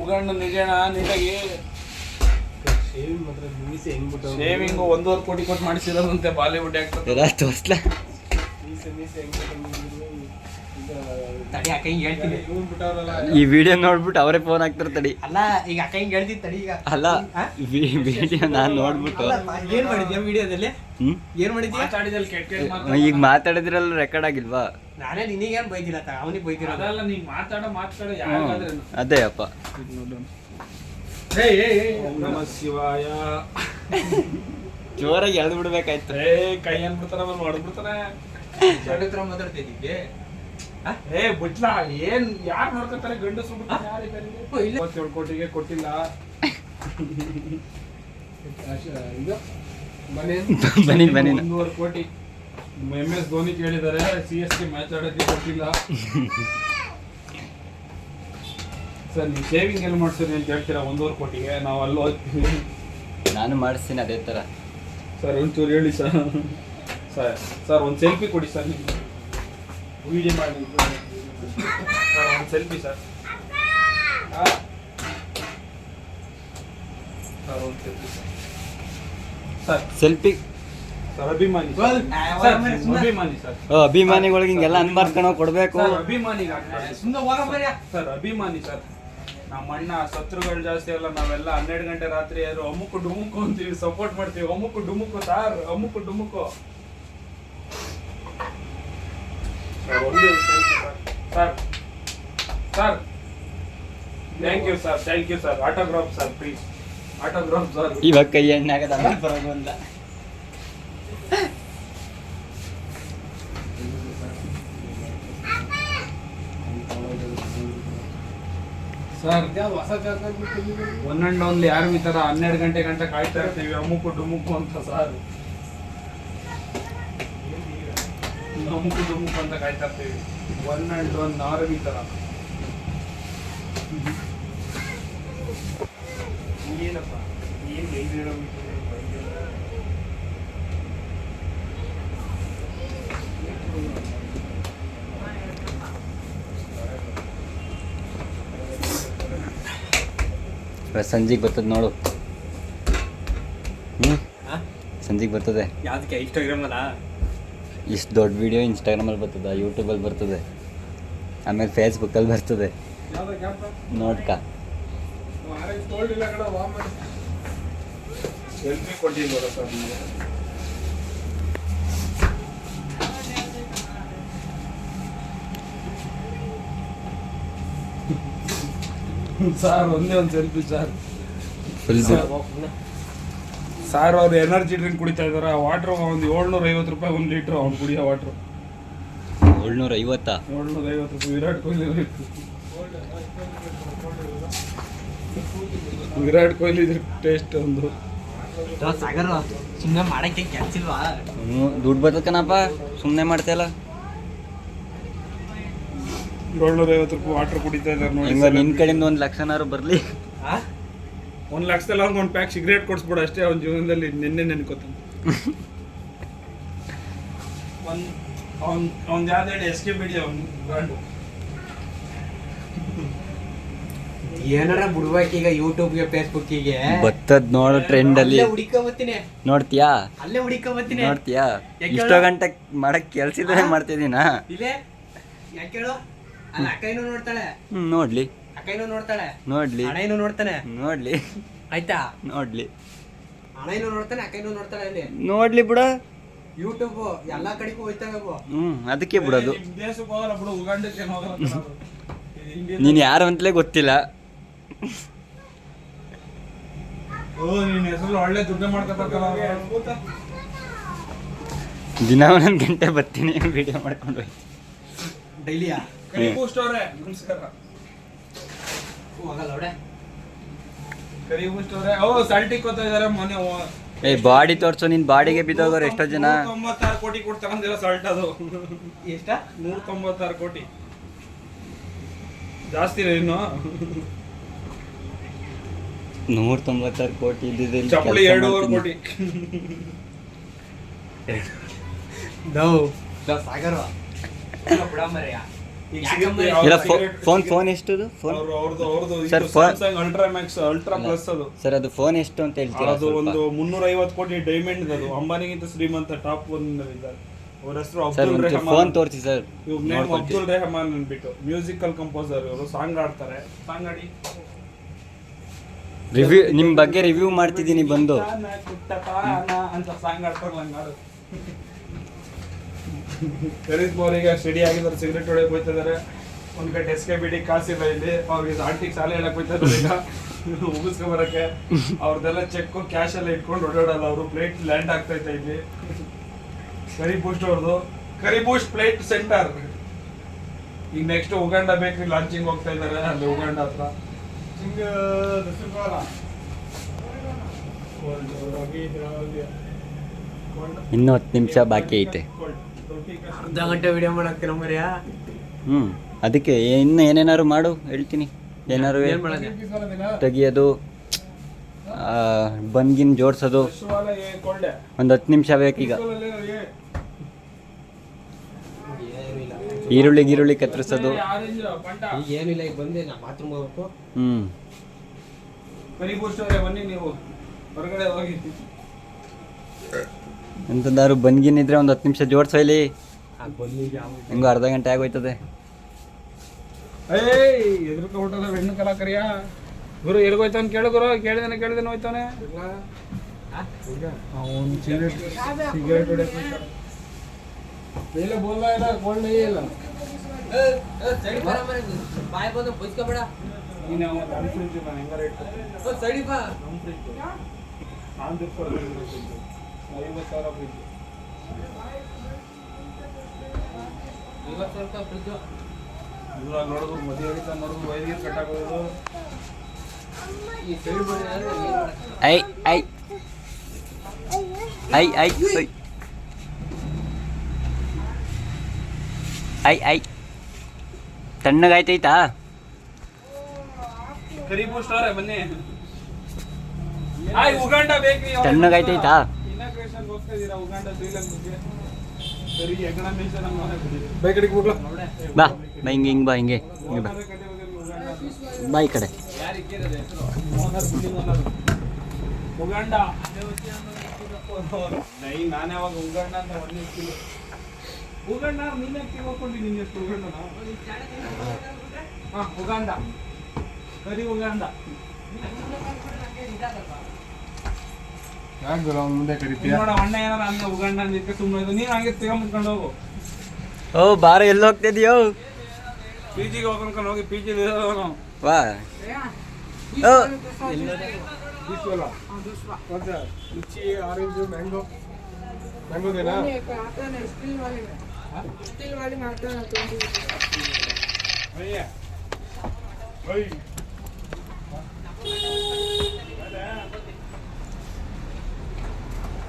ಉಗಂಡ ನಿಜಣ ನೀಟಾಗಿ ಶೇವಿಂಗ್ 1.5 ಕೋಟಿ ಕೊಟ್ಟು ಮಾಡಿಸಿರೋದಂತೆ ಬಾಲಿವುಡ್ ಆಕ್ಟರ್. ತೋರ್ಸ್ಲಾ ತಡಿ ಅಕ್ಕ ಹಿಂಗ್ ಹೇಳ್ತೀನಿ. ಈ ವಿಡಿಯೋ ನೋಡ್ಬಿಟ್ಟು ಅವರೇ ಫೋನ್ ಹಾಕ್ತಾರೆ ತಡಿ. ಅಲ್ಲ ಈಗ ಅಕ್ಕ ಹಿಂಗ್ ಹೇಳ್ತೀನಿ ತಡಿ. ಈಗ ಅಲ್ಲ ವಿಡಿಯೋ ನಾನು ನೋಡ್ಬಿಟ್ಟು ಏನ್ ಮಾಡಿದ್ಯಾ ವಿಡಿಯೋದಲ್ಲಿ? ಏನ್ ಮಾಡಿದ್ಯಾ? ಮಾತಾಡಿದಲ್ಲಿ ಕೆಟ್ಟ ಈಗ ಮಾತಾಡಿದ್ರಲ್ಲ ರೆಕಾರ್ಡ್ ಆಗಿಲ್ವಾ? ನಾನೇ ನಿನಗೇನ್ ಬೈದಿಲ್ಲ, ಅವನಿಗೆ ಬೈದಿರೋದು. ಅದಲ್ಲ ನೀ ಮಾತಾಡೋ ಯಾರಾದ್ರೆ ಅದೇ ಅಪ್ಪ. ನಮ ಶಿವಾಯ. ಜೋರಾಗಿ ಎಳ್ದು ಬಿಡ್ಬೇಕಾಯ್ತು. ಕೈ ಅನ್ಬಿಡ್ತಾರ ಹೊಡೆದ್ಬಿಡ್ತಾನೆ. ಹತ್ರ ಮಾತಾಡ್ತಿದ್ದೆ. ಬಿಟ್ಲಾ ಏನ್ ಯಾರು ನೋಡ್ಕೊತಾರೆ ಗಂಡಸರು? 57 ಕೋಟಿಗೆ ಕೊಟ್ಟಿಲ್ಲ. ಇದು ಮನೆ ಬನ್ನಿ 1.5 ಕೋಟಿ. MS ಧೋನಿ ಕೇಳಿದ್ದಾರೆ, CSK ಮ್ಯಾಚ್ ಆಡೋಕ್ಕೆ ಗೊತ್ತಿಲ್ಲ. ಸರ್ ನೀವು ಶೇವಿಂಗ್ ಎಲ್ಲಿ ಮಾಡ್ಸಿರಿ ಅಂತ ಹೇಳ್ತೀರಾ 1.5 ಕೋಟಿಗೆ? ನಾವು ಅಲ್ಲಿ ಹೋಗ್ತೀವಿ. ನಾನು ಮಾಡಿಸ್ತೀನಿ ಅದೇ ಥರ. ಸರ್ ಒಂಚೂರು ಹೇಳಿ ಸರ್. ಸರ್ ಒಂದು ಸೆಲ್ಫಿ ಕೊಡಿ ಸರ್, ನೀವು ವಿಡಿಯೋ ಮಾಡಿ ಸರ್. ಒಂದು ಸೆಲ್ಫಿ ಸರ್. ಸರ್ ಒಂದು ಸೆಲ್ಫಿ ಸರ್. ಸೆಲ್ಫಿ ಸರ್ ಅಭಿಮಾನಿ ಗೋಲ್. ಸರ್, ಅಭಿಮಾನಿ ಸರ್. ಅಭಿಮಾನಿಗಳಿಗೆ ಹಿಂಗೆಲ್ಲ ಅನ್ಬಾರ್ದು ಕೊಡಬೇಕು. ಸರ್ ಅಭಿಮಾನಿಗೆ ಆಗ್ತದೆ ಸುಮ್ಮನೆ ಹೋಗಬಾರ್ಯ. ಸರ್ ಅಭಿಮಾನಿ ಸರ್. ನಮ್ಮ ಅಣ್ಣ ಶತ್ರುಗಳು ಜಾಸ್ತಿ ಅಲ್ಲ, ನಾವೆಲ್ಲ 12 ಗಂಟೆ ರಾತ್ರಿ ಯಾರು ಅಮ್ಮುಕು ಡುಮುಕು ಅಂತೀವಿ, ಸಪೋರ್ಟ್ ಮಾಡ್ತೀವಿ. ಅಮ್ಮುಕು ಡುಮುಕು ಸರ್, ಅಮ್ಮುಕು ಡುಮುಕು ಸರ್. ಒಂದು sir sir thank you sir, thank you sir. Autograph sir please, autograph sir. ಇವಾಗ ಕೈ ಎಣ್ಣಾಗದ ಆಮೇಲೆ ಬರೋದು ಅಂತ. ಸರ್ ಯಾವ್ದು ಹೊಸ ಜಾಗ ಒನ್ ಅಂಡ್ ಓನ್ಲಿ ಆರ್ಮಿ ತರ 12 ಗಂಟೆ ಗಂಟೆ ಕಾಯ್ತಾ ಇರ್ತೀವಿ ಅಮ್ಮುಕು ಡುಮುಕು ಅಂತ ಸರ್. ಅಮ್ಮುಕು ಡುಮುಕು ಅಂತ ಕಾಯ್ತಾ ಇರ್ತೀವಿ, ಒನ್ ಅಂಡ್ ಒನ್ ಆರ್ಮಿ ತರ. ಏನಪ್ಪ ಏನು ಎಲ್ಲಿರೋ ಸಂಜೆಗೆ ಬರ್ತದೆ ನೋಡು. ಸಂಜೆಗೆ ಬರ್ತದೆ. ಯಾವ್ದಕ್ಕೆ ಇನ್ಸ್ಟಾಗ್ರಾಮ್ ಅಲ್ಲ? ಇಷ್ಟು ದೊಡ್ಡ ವಿಡಿಯೋ ಇನ್ಸ್ಟಾಗ್ರಾಮಲ್ಲಿ ಬರ್ತದೆ, ಯೂಟ್ಯೂಬಲ್ಲಿ ಬರ್ತದೆ, ಆಮೇಲೆ ಫೇಸ್ಬುಕ್ಕಲ್ಲಿ ಬರ್ತದೆ. ಯಾವ್ದು ಕ್ಯಾಪ್ ನೋಡ್ಕ ಆರೆಂಜ್ ಗೋಲ್ಡ್ ಇಲ್ಲ ಕಣ ವಾಮ್ ಸೆಲ್ಫಿ ಕೊಟ್ಟಿಲ್ವಲ್ಲ ಸರ್ ನೀವು? ಸರ್ ಒಂದೇ ಒಂದು ಸೆಲ್ಫಿ ಸರ್. ಫುಲ್ ಸರ್ ಅವ್ರು ಎನರ್ಜಿ ಡ್ರಿಂಕ್ ಕುಡಿತಾ ಇದಾರೆ. ವಾಟ್ರ್ ಒಂದು 750 ರೂಪಾಯಿ 1 ಲೀಟ್ರ್ ಅವ್ನು ಕುಡಿಯೋ ವಾಟ್ರು. 750. 750 ರೂಪಾಯಿ. ವಿರಾಟ್ ಕೊಹ್ಲಿ ಬೇಕು. ವಿರಾಟ್ ಕೊಹ್ಲಿ ಟೇಸ್ಟ್ ಒಂದು. ಸಾಗರ್ ಸುಮ್ಮನೆ ಮಾಡಕ್ಕೆ ಕೆಲಸ ಇಲ್ವಾ? ದುಡ್ಡು ಬರ್ತಕನಪ್ಪ, ಸುಮ್ಮನೆ ಮಾಡ್ತಾಯಿಲ್ಲ. 750 ರೂಪಾಯಿ ವಾಟ್ರ್ ಕುಡಿತಾ ಇದಾರೆ ನೋಡಿ. ಹಿಂಗ ನಿನ್ನ ಕಡೆಯಿಂದ 1 ಲಕ್ಷನಾರು ಬರಲಿ. 1 ಲಕ್ಷದಲ್ಲಿ ಅವ್ನಿಗೆ ಒಂದು ಪ್ಯಾಕ್ ಸಿಗರೇಟ್ ಕೊಡಿಸ್ಬಿಡು ಅಷ್ಟೇ. ಅವ್ನ ಜೀವನದಲ್ಲಿ ನಿನ್ನೆ ನೆನ್ಕೋತಾನೆ. ಅವ್ನು ಯಾವ್ದು ಹೇಳಿ SK ಬಿಡಿ ಅವ್ನು ಬ್ರ್ಯಾಂಡು. ಏನಾರ ಬಿಡ್ಬೇಕೀಗ ಯೂಟ್ಯೂಬ್ಗೆ ಫೇಸ್ಬುಕ್ಕಿಗೆ. ಬರ್ತದ್ ನೋಡು ಟ್ರೆಂಡಲ್ಲಿ. ಹುಡುಕಬತ್ತೀನಿ, ನೋಡ್ತೀಯಾ? ಅಲ್ಲೇ ಹುಡುಕಬತ್ತೀನಿ. ನೋಡ್ತೀಯಾ? ಯಾಕೆ ಇಷ್ಟೋ ಗಂಟೆ ಮಾಡಕ್ ಕೆಲ್ಸ ಇದ್ರೆ ಮಾಡ್ತಿದ್ದೀನಾ? ಇಲ್ಲೇ ಯಾಕೆ ಹೇಳು? ಅಲ್ಲ ಅಕ್ಕಯ್ಯನೂ ನೋಡ್ತಾಳೆ. ನೋಡ್ಲಿ ಅಕ್ಕಯ್ಯನೂ ನೋಡ್ತಾಳೆ, ನೋಡ್ಲಿ ಅಣ್ಣಯ್ಯನೂ ನೋಡ್ತಾನೆ. ನೋಡ್ಲಿ ಆಯ್ತಾ? ನೋಡ್ಲಿ ಅಣ್ಣಯ್ಯನೂ ನೋಡ್ತಾನೆ, ಅಕ್ಕಯ್ಯನೂ ನೋಡ್ತಾಳೆ. ಅಲ್ಲಿ ನೋಡ್ಲಿ ಬಿಡ. ಯೂಟ್ಯೂಬ್ ಎಲ್ಲಾ ಕಡೆಗೂ ಹೋಯ್ತಾವೆ ಅವು. ಅದಕ್ಕೆ ಬಿಡೋದು. ನಿಮ್ ದೇಶಕ್ಕೆ ಹೋಗಲ್ಲ ಬಿಡು, ಉಗಾಂಡಕ್ಕೆ ಏನು ಹೋಗಲ್ಲ ಕಣೋ. ನೀನು ಯಾರು ಅಂತಲೇ ಗೊತ್ತಿಲ್ಲ. ಓ ನಿನ್ನ ಹೆಸರು ಒಳ್ಳೆ ದುಡ್ಡು ಮಾಡ್ಕೊತಾರಲ್ಲ. ದಿನ 1 ಗಂಟೆ ಬರ್ತೀನಿ ವಿಡಿಯೋ ಮಾಡ್ಕೊಂಡು ಹೋಗಿ. ಡೈಲಿಯಾ? ಕರಿ ಬೂಸ್ಟ್ ಅವರೇ ನಮಸ್ಕಾರ. ಹೋಗಲ್ಲ ಅವಡೆ ಕರಿ ಬೂಸ್ಟ್ ಅವರೇ. ಓ ಸಾಲ್ಟಿ ಕೊಡ್ತಾ ಇದಾರೆ ಮೊನ್ನೆ. ಏ ಬಾಡಿ ತೋರ್ಸು, ನಿನ್ ಬಾಡಿಗೆ ಬಿದ್ದೋಗೋರು ಎಷ್ಟೋ ಜನ. 196 ಕೋಟಿ ಕೊಟ್ಟು ತಗೊಂಡಿರೋ ಸಾಲ್ಟ್ ಅದು. ಎಷ್ಟ? 196 ಕೋಟಿ ಜಾಸ್ತಿ ಇನ್ನು. 196 ಕೋಟಿ ಇದ್ದಿದ್ದು ಚಪ್ಪಲಿ 2.5 ಕೋಟಿ. ಸಾಗರ ಬಿಡಮರ್ಯ. ಇಲ್ಲ ಫೋನ್ ಎಷ್ಟದು? Phone sir, Samsung ultra max ultra plus ಅದು. ಸರ್ ಅದು ಫೋನ್ ಎಷ್ಟು ಅಂತ ಹೇಳ್ತೀರಾ? ಅದು ಒಂದು 350 ಕೋಟಿ ಡೈಮಂಡ್. ಅದು ಅಂಬಾನಿಗಿಂತ ಶ್ರೀಮಂತ ಟಾಪ್ 1 ಇದ್ದಾರೆ. ಅವ್ರ ಹೆಸರು ಸರ್ ಅಬ್ದುಲ್ ಫೋನ್ ರೆಹಮಾನ್. ತೋರಿಸಿ ಸರ್. ಇವ್ರ ನೇಮ್ ಅಬ್ದುಲ್ ರೆಹಮಾನ್ ಅಂದ್ಬಿಟ್ಟು ಮ್ಯೂಸಿಕಲ್ ಕಂಪೋಸರ್. ಇವರು ಸಾಂಗ್ ಆಡ್ತಾರೆ. ಸಾಂಗ್ ಆಡಿ ರಿವ್ಯೂ ನಿಮ್ಮ ಬಗ್ಗೆ ರಿವ್ಯೂ ಮಾಡ್ತಿದ್ದೀನಿ ಬಂದು. ಅಂತ ಸಾಂಗ್ ಆಡ್ತಾರಲ್ಲ ಹಂಗಾಡು. ಕರೀದ್ ಅವರಿಗೆ ಸ್ಟಡಿ ಆಗಿದ್ದಾರೆ, ಸಿಗರೇಟ್ ಹೊಡೆಯಕ್ಕೆ ಹೋಗ್ತಿದ್ದಾರೆ. ಒಂದ್ ಕಡೆ SK ಬಿಡಿ ಕಾಸಿಲ್ಲ ಇಲ್ಲಿ. ಅವ್ರಿಗೆ ಆಂಟಿಗೆ ಸಾಲ ಹೇಳಕ್ ಹೋಗ್ತಾರೆ ಈಗ ಮುಗಿಸ್ಕೊ ಬರಕ್ಕೆ. ಅವ್ರದ್ದೆಲ್ಲ ಚೆಕ್ ಕ್ಯಾಶ್ ಎಲ್ಲ ಇಟ್ಕೊಂಡು ಓಡಾಡಲ್ಲ ಅವರು. ಪ್ಲೇಟ್ ಲ್ಯಾಂಡ್ ಆಗ್ತೈತೆ ಇಲ್ಲಿ. ಕರಿ ಬೂಸ್ಟ್ ಅವ್ರದ್ದು ಕರಿ ಬೂಸ್ಟ್ ಪ್ಲೇಟ್ ಸೆಂಟರ್. ಈಗ ನೆಕ್ಸ್ಟ್ ಉಗಾಂಡ ಬೇಕ್ರಿ ಲಾಂಚಿಂಗ್ ಹೋಗ್ತಾ ಇದ್ದಾರೆ ಅಲ್ಲಿ ಉಗಾಂಡ ಹತ್ರ. ಇನ್ನೂ 10 ನಿಮಿಷ ಬಾಕಿ ಐತೆ. ಅರ್ಧ ಗಂಟೆ ವಿಡಿಯೋ ಮಾಡಾಕ್ತೀರ ಮರ್ಯಾ. ಹ್ಞೂ ಅದಕ್ಕೆ ಇನ್ನು ಏನೇನಾದ್ರು ಮಾಡು ಹೇಳ್ತೀನಿ. ಏನಾರು ಏನ್ ಮಾಡೋದು? ತೆಗಿಯೋದು, ಬನ್ಗಿನ್ ಜೋಡಿಸೋದು, ಒಂದು 10 ನಿಮಿಷ ಬೇಕೀಗ. ಈರುಳ್ಳಿ ಕತ್ತರಿಸೋದು. ಈಗ ಏನಿಲ್ಲ, ಈಗ ಬಂದೆ ನಾ ಬಾತ್ರೂಮ್ ಹೋಗ್ಬೇಕು. ಬನ್ನಿ ನೀವು ಹೊರಗಡೆ ಹೋಗಿ. ಎಂತಂದಾರು ಬನ್ಗಿನ್ ಇದ್ರೆ ಒಂದು 10 ನಿಮಿಷ ಜೋಡಿಸೋ ಇಲ್ಲಿ. ಹೆಂಗೋ ಅರ್ಧ ಗಂಟೆ ಆಗೋಯ್ತದೆ. ಎದುರ್ಕೊಂಡ್ಬಿಟ್ಟದ ಹೆಣ್ಣು ಕಲಾ ಕರಿಯ ಗುರು ಎಲ್ಗೋಯ್ತಾನ ಕೇಳು ಗುರು. ಕೇಳಿದೇನೆ ಹೋಯ್ತಾನೆ. ಅವನು ಸಿಗರೇಟ್ पहले बोल रहा है ना कौन नहीं है ना ಬಾಯ್ ಬಂದು ಬೈಸ್ಕೊಬೇಡ. ನೀನು ನಮ್ಮ ಫ್ರಿಜ್ ನಾನು ಹೆಂಗಾರ ಇಟ್ಟು ಸೈಡಿ ಬಾ. ನಮ್ಮ ಫ್ರಿಜ್ ನಾನು ತಿರ್ಕೊಳ್ಳೋದು 50,000 ಫ್ರಿಜ್ 50,000 ಫ್ರಿಜ್. ಇವಾಗ ನೋಡೋದು ಮದುವೆ ಆಗಿತ್ತ ನೋಡೋದು ವೈದ್ಯರು ಕಟ್ಟಾಕೋದು. ಈ ಸೈಡ್ ಬಂದ್ರೆ ಐ ಐ ಐ ಐ ಐ ಐ ತಣ್ಣಗಾಯ್ತೈತಾ? ಕರಿ ಬೂಸ್ಟರ್ ಬನ್ನಿ. ಆಯ್ ಉಗಾಂಡ ಬೇಕ್ರಿ. ತಣ್ಣಗಾಯ್ತೈತಾ? ಇನಾಗ್ರೇಷನ್ ಹೋಗ್ತಾ ಇದೀರಾ ಉಗಾಂಡ ಶ್ರೀಲಂಕಾಗೆ? ಕರಿ ಎಕನಾಮಿಕ್ಸ್ ನಮ್ಮ भाई कड़ी बोला ಬಾ ಬಾ ಹಿಂಗೆ ಬಾ ಹಿಂಗೆ ಬಾ ಬಾ ಈ ಕಡೆ. ಉಗಾಂಡ ನಾನು ಯಾವಾಗ ಉಗಾಂಡ ಅಂತ ಹೊರಲಿಕ್ಕಿಲ್ಲ. ಉಗಾಂಡ ನೀನೇ ತಿಳ್ಕೊಂಡು ನಿಂಗೆ ಎಷ್ಟು ಉಗಾಂಡನ? ಹಾಂ ಉಗಾಂಡ ಕರಿ ಉಗಾಂಡ. यार गुरु मुंडे करीती ನೋಡ ಅಣ್ಣ ಏನಾರ ಹಂಗೆ ಉಗಾಂಡ ಅಂದಿಕ್ಕೆ ಸುಮ್ಮನೆ ನೀನು ಹಂಗೆ ತಗೊಂಡ್ಕೊಂಡು ಹೋಗು. ಓ ಬಾರ ಎಲ್ಲಿ ಹೋಗ್ತಿದ್ಯೋ? ಪಿ ಜಿಗೆ ಹೋಗ್ಕೊಂಡು ಹೋಗಿ ಪಿ ಜಿಲಿ ಇರೋನು. ವಾ ಓ बीस वाला कौन सा लीची ऑरेंज मैंगो मैंगो देना आता है स्टील वाली में आता है 20 भैया भाई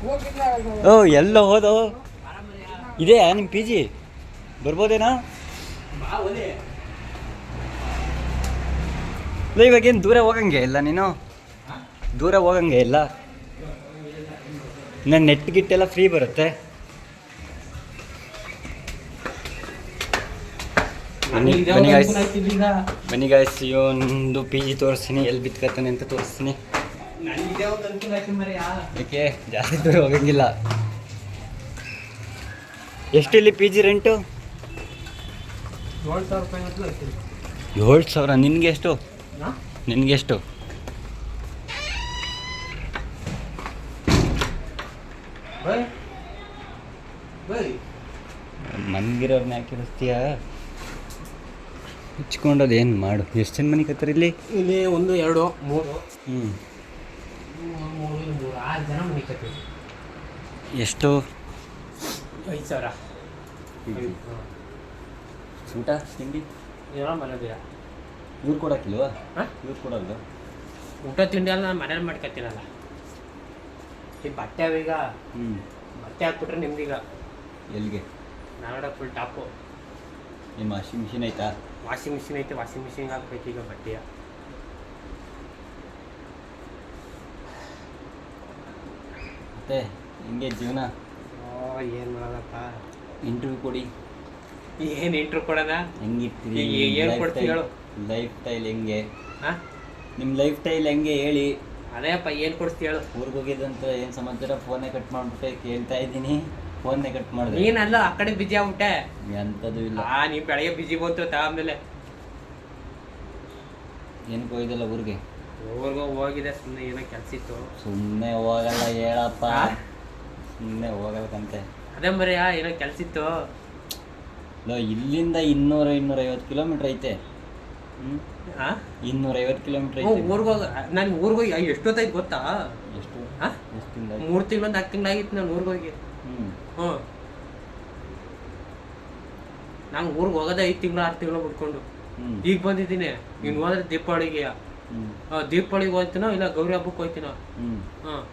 वो कितना है? ಓ ಎಲ್ಲೋ ಹೋದೋ? ಇದೆಯಾ ನಿಮ್ಮ ಪಿ ಜಿ? ಬರ್ಬೋದೇನಾ? ಇಲ್ಲ ಇವಾಗೇನು ದೂರ ಹೋಗಂಗೆ ಇಲ್ಲ ನೀನು? ದೂರ ಹೋಗಂಗೆ ಇಲ್ಲ. ನನ್ನ ನೆಟ್ ಗಿಟ್ಟೆಲ್ಲ ಫ್ರೀ ಬರುತ್ತೆ. ಬನ್ನಿ ಗಾಯ್ಸ್ ಒಂದು ಪಿ ಜಿ ತೋರಿಸ್ತೀನಿ, ಎಲ್ಲಿ ಬಿತ್ಕತ್ತಾನೆ ಅಂತ ತೋರಿಸ್ತೀನಿ. ನನಗೆ ಒಂದು ಅನುಕೂಲ ಆಯ್ತು ಮರ್ಯಾ. ಏಕೆ ಜಾಸ್ತಿ ದೂರ ಹೋಗಂಗಿಲ್ಲ. ಎಷ್ಟು ಇಲ್ಲಿ ಪಿ ಜಿ ರೆಂಟು? 7,000 ರೂಪಾಯಿ ಅಂತ ಹೇಳ್ತೀನಿ. 7,000. ನಿನಗೆ ಎಷ್ಟು? ಹಾಂ ನಿನಗೆ ಎಷ್ಟು? ಬೈ ಬೈ ಮನ್ಗಿರೋರ್ನ ಯಾಕೆ ಇರಿಸ್ತೀಯ? ಹಚ್ಕೊಂಡೋದು ಏನು ಮಾಡು. ಎಷ್ಟು ಜನ ಮನೆ ಕತ್ತಾರೆ ಇಲ್ಲಿ? ಇಲ್ಲಿ 1 2 3 ಹ್ಞೂ 6 ಜನ ಮನೆ ಕತ್ತೀವಿ. ಎಷ್ಟು? 5,000. ಊಟ ತಿಂಡಿ ಏನೋ ಮನೆದಿರ ಇವ್ರು ಕೊಡೋಕ್ಕಿಲ್ವಾ? ಹಾಂ ಇವ್ರು ಕೊಡೋದು ಊಟ ತಿಂಡಿ ಎಲ್ಲ ನಾನು ಮನೇಲಿ ಮಾಡ್ಕೊತೀನಲ್ಲ. ಈ ಬಟ್ಟೆ ಅವೀಗ ಹ್ಞೂ ಬಟ್ಟೆ ಹಾಕ್ಬಿಟ್ರೆ ನಿಮ್ದೀಗ ಎಲ್ಲಿಗೆ? ನಾಗಡ ಫುಲ್ ಟಾಪು. ನಿಮ್ಮ ವಾಷಿಂಗ್ ಮಿಷಿನ್ ಐತಾ? ವಾಷಿಂಗ್ ಮಿಷಿನ್ ಐತೆ, ವಾಷಿಂಗ್ ಮಿಷಿನ್ಗೆ ಹಾಕ್ಬೇಕೀಗ ಬಟ್ಟೆಯ. ಮತ್ತೆ ಹಿಂಗೆ ಜೀವನ. ಏನು ಮಾಡೋದಪ್ಪ. ಇಂಟರ್ವ್ಯೂ ಕೊಡಿ. ಏನು ಇಂಟ್ರು ಕೊಡೋಣ? ಹೆಂಗಿರ್ತೀರಿ? ಏನು ಕೊಡ್ತೀವಿ ಹೇಳು? ಲೈಫ್ ಸ್ಟೈಲ್ ಹೆಂಗೆ? ಹಾಂ ನಿಮ್ಮ ಲೈಫ್ ಸ್ಟೈಲ್ ಹೆಂಗೆ ಹೇಳಿ? ಅದೇಪ್ಪ ಏನು ಕೊಡ್ತೀವಿ ಹೇಳು? ಊರಿಗೆ ಹೋಗಿದ್ದಂತ ಏನು ಸಮಾಚಾರ? ಫೋನೇ ಕಟ್ ಮಾಡಿಬಿಟ್ಟೆ ಕೇಳ್ತಾ ಇದ್ದೀನಿ. ಫೋನ್ನೇ ಕಟ್ ಮಾಡಿದೆ. ನೀನಲ್ಲ ಆ ಕಡೆ ಬಿಜಿ ಆಗ್ಬಿಟ್ಟೆ. ಎಂಥದ್ದು ಇಲ್ಲ. ನೀವು ಬೆಳಗ್ಗೆ ಬಿಜಿ ಬಂತು ಆಮೇಲೆ ಏನಕ್ಕೆ ಹೋಗಿದ್ದಲ್ಲ ಊರಿಗೆ? ಊರಿಗೂ ಹೋಗಿದೆ, ಸುಮ್ಮನೆ ಏನೋ ಕೆಲಸ ಇತ್ತು. ಸುಮ್ಮನೆ ಹೋಗಲ್ಲ ಹೇಳಪ್ಪ. ಸುಮ್ಮನೆ ಹೋಗಲ್ಕಂತೆ. ಅದೇ ಮರಿ ಏನೋ ಕೆಲಸ ಇತ್ತು. ಇಲ್ಲಿಂದ 200-250 ಕಿಲೋಮೀಟ್ರ್ ಐತೆ. ಹಾಂ 250 ಕಿಲೋಮೀಟ್ರ್ ಐತೆ. ಊರಿಗೆ ಹೋಗ ನಾನು ಊರಿಗೆ ಹೋಗಿ ಎಷ್ಟೊತ್ತಾಯ್ತು ಗೊತ್ತಾ? ಎಷ್ಟು? ಹಾಂ ಎಷ್ಟು ತಿಂಗಳು? 3 ತಿಂಗಳು 4 ತಿಂಗಳಾಗಿತ್ತು ನಾನು ಊರಿಗೆ ಹೋಗಿ. ಹ್ಞೂ ನಾನು ಊರಿಗೆ ಹೋಗೋದೇ 5 ತಿಂಗಳು 6 ತಿಂಗಳು ಬಿಟ್ಕೊಂಡು. ಈಗ ಬಂದಿದ್ದೀನಿ. ಇನ್ನು ಹೋದ್ರೆ ದೀಪಾವಳಿಗೆ ದೀಪಾವಳಿಗೆ ಹೋಗ್ತೀನೋ ಇಲ್ಲ ಗೌರಿ ಹಬ್ಬಕ್ಕೆ ಹೋಗ್ತೀನೋ. ಹಾಂ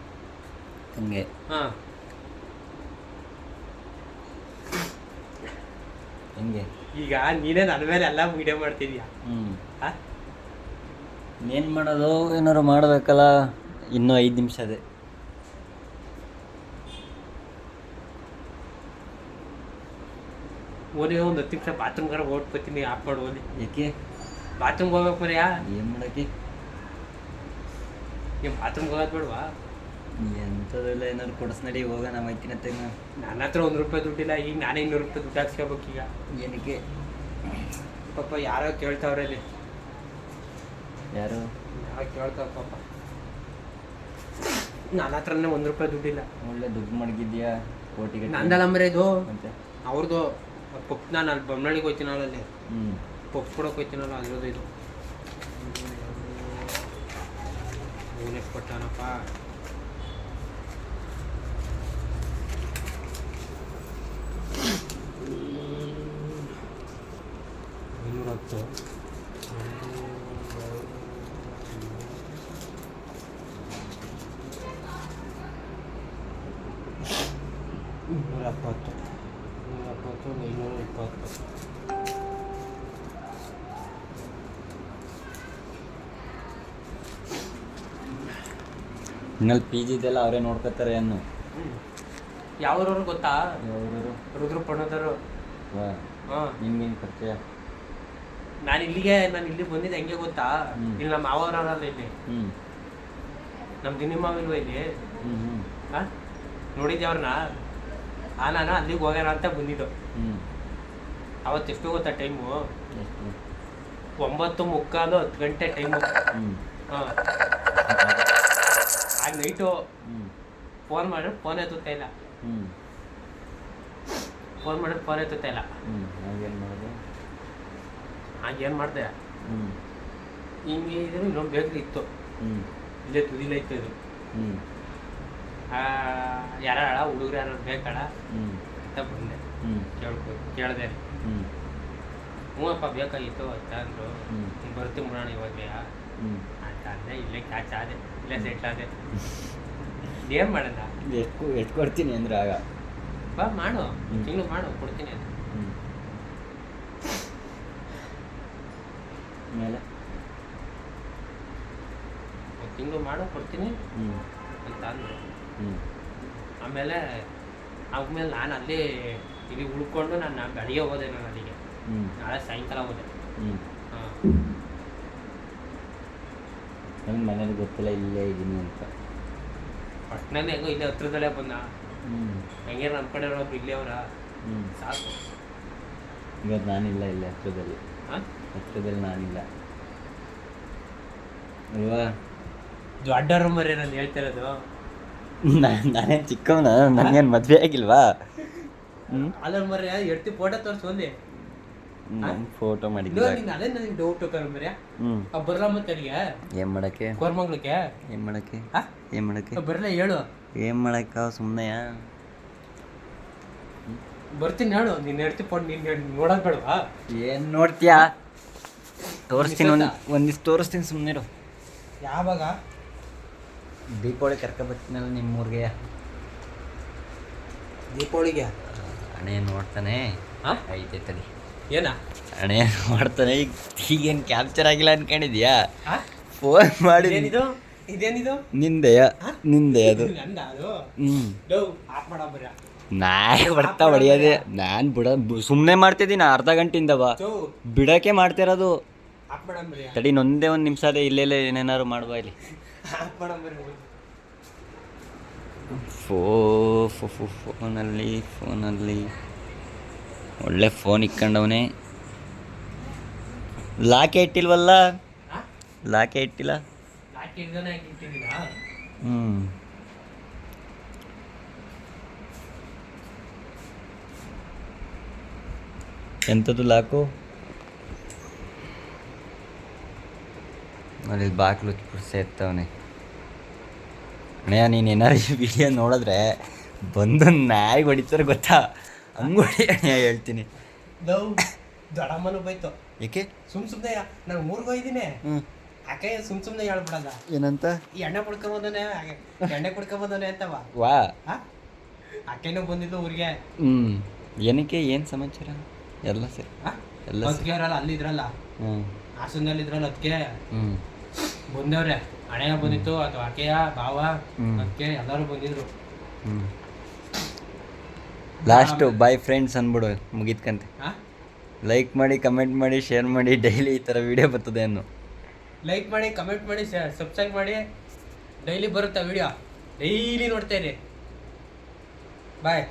ಹಂಗೆ ಹಾಂ ಹಂಗೆ ಈಗ ನೀನೇ ನನ್ನ ಮೇಲೆ ಎಲ್ಲ ವಿಡಿಯೋ ಮಾಡ್ತಿದ್ಯಾ. ಏನು ಮಾಡೋದು, ಏನಾರು ಮಾಡಬೇಕಲ್ಲ. ಇನ್ನೂ 5 ನಿಮಿಷ ಅದೇ. ಓದಿ ಒಂದು 10 ನಿಮಿಷ ಬಾತ್ರೂಮ್ಗಾರ ಓಡ್ಕೊತೀನಿ, ಆಫ್ ಮಾಡಿ ಓದಿ. ಏಕೆ ಬಾತ್ರೂಮ್ಗೆ ಹೋಗ್ಬೇಕು ಮರ್ಯಾ. ಏನು ಮಾಡೋಕ್ಕೆ? ನೀವು ಬಾತ್ರೂಮ್ಗೆ ಹೋಗೋದು ಬೇಡವಾ? ಎಂಥದೆಲ್ಲ ಏನಾದ್ರು ಕೊಡಿಸ್ನಡಿ ಹೋಗೋಣ ಮೈತಿನ ತೆಗ. ನನ್ನ ಹತ್ರ 1 ರೂಪಾಯಿ ದುಡ್ಡಿಲ್ಲ. ಈಗ ನಾನೇ 200 ರೂಪಾಯಿ ದುಡ್ಡು ಹಾಕ್ಸ್ಕೋಬೇಕು ಈಗ. ಏನಕ್ಕೆ? ಪಾಪ ಯಾರೋ ಕೇಳ್ತಾವ್ರೆ ಅಲ್ಲಿ. ಯಾರು ಕೇಳ್ತಾವ ಪಾಪ. ನನ್ನ ಹತ್ರನೇ 1 ರೂಪಾಯಿ ದುಡ್ಡಿಲ್ಲ. ಒಳ್ಳೆ ದುಡ್ಡು ಮಡಗಿದ್ಯಾ ಕೋಟಿಗೆ. ನಂದಲ್ಲ ಮರೆ ಇದು, ಮತ್ತೆ ಅವ್ರದ್ದು. ಪಪ್ ನಾನು ಅಲ್ಲಿ ಬೊಮ್ಮನಳ್ಳಿಗೆ ಹೋಗ್ತೀನಲ್ಲ, ಅಲ್ಲಿ ಹ್ಞೂ ಪಪ್ಸ್ ಕೊಡೋಕೆ ಹೋಗ್ತೀನಲ್ಲ, ಅದಿರೋದು ಇದು. ಇವನೇ ಕೊಟ್ಟಾನಪ್ಪ. $510. ಇನ್ನಲ್ಲಿ ಪಿ ಜಿದೆಲ್ಲ ಅವರೇ ನೋಡ್ಕೊತಾರೆ ಅನ್ನು. ಯಾವ್ರವ್ರು ಗೊತ್ತಾ? ಯಾವ್ದು? ರುದ್ರ ಪಣ್ಣದವರು. ಹಾಂ ನಿಮ್ಗೇನು ಪರಿಚಯ? ನಾನು ಇಲ್ಲಿ ಬಂದಿದ್ದೆ ಹೆಂಗೆ ಗೊತ್ತಾ? ಇಲ್ಲಿ ನಮ್ಮ ಮಾವರಲ್ಲ ಇಲ್ಲಿ, ನಮ್ಮ ದಿನಿ ಮಾವಿಲ್ವ ಇಲ್ಲಿ. ಹಾಂ ನೋಡಿದ್ದೆ ಅವ್ರನ್ನ. ನಾನು ಅಲ್ಲಿಗೆ ಹೋಗೋಣ ಅಂತ ಬಂದಿದ್ದು. ಅವತ್ತು ಎಷ್ಟು ಗೊತ್ತಾ ಟೈಮು? 9:45 10 ಗಂಟೆ ಟೈಮು. ಹಾಂ ಆಗ ನೈಟು ಫೋನ್ ಮಾಡಿದ್ರೆ ಫೋನ್ ಎತ್ತುತ್ತಾ ಇಲ್ಲ. ಫೋನ್ ಮಾಡಿದ್ರೆ ಫೋನ್ ಎತ್ತುತ್ತಾ ಇಲ್ಲ. ಹಾಗೇನು ಮಾಡೋದು? ಹಾಗೇನು ಮಾಡಿದೆ, ಹಿಂಗೆ ಇದ್ರು ಇನ್ನೊಂದು ಬೇಕ್ರಿ ಇತ್ತು, ಇಲ್ಲೇ ತುದಿಲ ಇತ್ತು ಇದು. ಯಾರ ಹುಡುಗರು ಯಾರು ಬೇಕಳ ಅಂತ ಬಂದೆ. ಕೇಳಿದೆ. ಹ್ಞೂ ಅಪ್ಪ ಬೇಕಾಗಿತ್ತು ಅಂತ ಅಂದರು. ಬರ್ತೀನಿ ಬಿಡೋಣ ಇವಾಗ ಅಂತ ಅಂದೆ. ಇಲ್ಲೇ ಕ್ಯಾಚ್ ಆದೆ, ಇಲ್ಲೇ ಸೆಟ್ ಆದೆ. ಏನು ಮಾಡೋಣ? ಎಷ್ಟು ಕೊಡ್ತೀನಿ ಅಂದ್ರೆ ಆಗ ಬಾ ಮಾಡು, ತಿಂಗಳು ಮಾಡು, ಕೊಡ್ತೀನಿ ಅಂತ. ಆಮೇಲೆ ತಿಂಗಳು ಮಾಡು ಕೊಡ್ತೀನಿ ಅಂತ ಅಂದರು. ಆಮೇಲೆ ನಾನು ಅಲ್ಲಿ ಇಲ್ಲಿ ಉಳ್ಕೊಂಡು ನಾನು ಬೆಳಿಗ್ಗೆ ಹೋದೆ. ನಾನು ಅಲ್ಲಿಗೆ ನಾಳೆ ಸಾಯಂಕಾಲ ಹೋದೆ. ಹಾಂ ನನ್ನ ಮನೇಲಿ ಗೊತ್ತಿಲ್ಲ ಇಲ್ಲೇ ಇದ್ದೀನಿ ಅಂತ. ಪಟ್ನಲ್ಲಿ ಹೆಂಗೋ ಇಲ್ಲೇ ಹತ್ರದಲ್ಲೇ ಬಂದ. ಹೆಂಗೆ ನಮ್ಮ ಕಡೆ ಒಬ್ರು ಇಲ್ಲೇ ಅವರ ಸಾಕು. ಇವತ್ತು ನಾನಿಲ್ಲ ಇಲ್ಲೇ ಹತ್ರದಲ್ಲಿ. ಹಾಂ ಹತ್ರದಲ್ಲಿ ನಾನಿಲ್ಲ ಅಲ್ವಾ? ದೊಡ್ಡವ್ರ ಮರಿ ನಾನು ಹೇಳ್ತಿರೋದು. ನಾನೇನು ಚಿಕ್ಕವನ? ನನಗೇನು ಮದುವೆ ಆಗಿಲ್ವಾ? ಅಲ್ಲ ಮರ್ಯ ಎಡ್ತಿ ಫೋಟೋ ತೋರಿಸಿ ಒಂದೇ. ನಾನು ಫೋಟೋ ಮಾಡಿದ್ದೆ. ಅದೇ ನನಗೆ ಡೌಟ್ ಮರ್ಯ. ಬರಲ್ಲ ಮತ್ತೆ ಅಲ್ಲಿಗೆ ಏನು ಮಾಡೋಕ್ಕೆ? ಕೋರ್ಮಂಗ್ಲಕ್ಕೆ ಏನು ಮಾಡೋಕ್ಕೆ? ಏನು ಮಾಡೋಕ್ಕೆ? ಬರಲ್ಲ ಹೇಳು. ಏನು ಮಾಡೋಕ್ಕ ಸುಮ್ಮನೆ ಬರ್ತೀನಿ ಹೇಳು. ನೀನು ಎಡ್ತಿ ಫೋಟೋ ನೀನು ನೋಡೋದು ಬೇಡವಾ? ಏನು ನೋಡ್ತೀಯಾ? ತೋರಿಸ್ತೀನಿ, ಒಂದಿಷ್ಟು ತೋರಿಸ್ತೀನಿ, ಸುಮ್ಮನೆ ಇರು. ಯಾವಾಗ? ದೀಪಾವಳಿ ಕರ್ಕೊಬರ್ತೀನಲ್ಲ ನಿಮ್ಮೂರಿಗೆ. ದೀಪಾವಳಿಗೆ ಹಣೆ ನೋಡ್ತಾನೆ. ಐತೆ ತಡಿ. ಏನ ಹಣೆ ನೋಡ್ತಾನೆ. ಈಗೇನು ಕ್ಯಾಪ್ಚರ್ ಆಗಿಲ್ಲ ಅನ್ಕೊಂಡಿದ್ಯಾ? ಫೋನ್ ಮಾಡಿ. ಇದೇನಿದು? ನಿಂದೆ ಅದು. ನಂದ ಅದು. ಆಫ್ ಮಾಡ ಬರ್ರ. ನಾಯಿ ಹೊಡ್ತಾ ಹೊಡಿಯೋದೆ. ನಾನು ಸುಮ್ಮನೆ ಮಾಡ್ತಿದ್ದೀನಿ ಅರ್ಧ ಗಂಟೆಯಿಂದ. ಬಿಡೋಕೆ ಮಾಡ್ತಿರೋದು. ಆಫ್ ಮಾಡ ಬರ್ರಿ. ತಡಿ ನೊಂದೇ 1 ನಿಮಿಷ ಅದೇ. ಇಲ್ಲೆಲ್ಲ ಏನೇನಾದ್ರು ಮಾಡುವ ಇಲ್ಲಿ. ಆಫ್ ಮಾಡ ಬರ್ರಿ. ಫೋನಲ್ಲಿ ಒಳ್ಳೆ ಫೋನ್ ಇಕ್ಕೊಂಡವನೇ. ಲಾಕೆ ಇಟ್ಟಿಲ್ವಲ್ಲ? ಲಾಕೆ ಇಟ್ಟಿಲ್ಲ. ಎಂಥದ್ದು ಲಾಕು? ಅಲ್ಲಿ ಬಾಕ್ಲು ಸೇರ್ತವನೆ. ಅಣ್ಣಯ್ಯ ನೀನು ಏನಾರು ಈ ವಿಡಿಯೋ ನೋಡಿದ್ರೆ ಬಂದು ನಾಯಿ ಹೊಡಿತಾರೆ ಗೊತ್ತಾ? ಹಂಗೆ ಹೊಡಿ ಅಣ್ಣಯ್ಯ ಹೇಳ್ತೀನಿ. ದೊಡ್ಡಮ್ಮನೂ ಬೈತು. ಏಕೆ? ಸುಮ್ಮನೆ ನಾನು 3 ಹೋಗಿದ್ದೀನಿ. ಆಕೆ ಸುಮ್ಮನೆ ಹೇಳ್ಬಿಡದ ಏನಂತ ಈ ಎಣ್ಣೆ ಕುಡ್ಕೊಂಬಂದನೆ ಎಣ್ಣೆ ಕುಡ್ಕೊಂಬಂದನೆ ಅಂತವ ವಾ ಆಕೆನೂ ಬಂದಿದ್ದು ಊರಿಗೆ ಏನಕ್ಕೆ ಏನು ಸಮಾಚಾರ ಎಲ್ಲ ಸರಿ ಎಲ್ಲ ಸರಿ. ಅದಕ್ಕೆ ಇರಲ್ಲ ಅಲ್ಲಿದ್ರಲ್ಲ ಹ್ಞೂ ಹಾಸನದಲ್ಲಿ ಇದ್ರಲ್ಲ ಅದಕ್ಕೆ ಹ್ಞೂ ಬಂದವ್ರೆ ಹಣೆಯ ಬಂದಿತ್ತು ಅಥವಾ ಆಕೆಯ ಭಾವ ಹ್ಮ್. ಅದಕ್ಕೆ ಎಲ್ಲರೂ ಬಂದಿದ್ರು ಹ್ಞೂ ಲಾಸ್ಟು ಬಾಯ್ ಫ್ರೆಂಡ್ಸ್ ಅಂದ್ಬಿಡು ಮುಗಿದ್ಕಂತೆ ಆ? ಲೈಕ್ ಮಾಡಿ ಕಮೆಂಟ್ ಮಾಡಿ ಶೇರ್ ಮಾಡಿ ಡೈಲಿ ಈ ಥರ ವಿಡಿಯೋ ಬರ್ತದೆ ಅನ್ನು ಲೈಕ್ ಮಾಡಿ ಕಮೆಂಟ್ ಮಾಡಿ ಸಬ್ಸ್ಕ್ರೈಬ್ ಮಾಡಿ ಡೈಲಿ ಬರುತ್ತೆ ವಿಡಿಯೋ ಡೈಲಿ ನೋಡ್ತಾ ಇರಿ ಬಾಯ್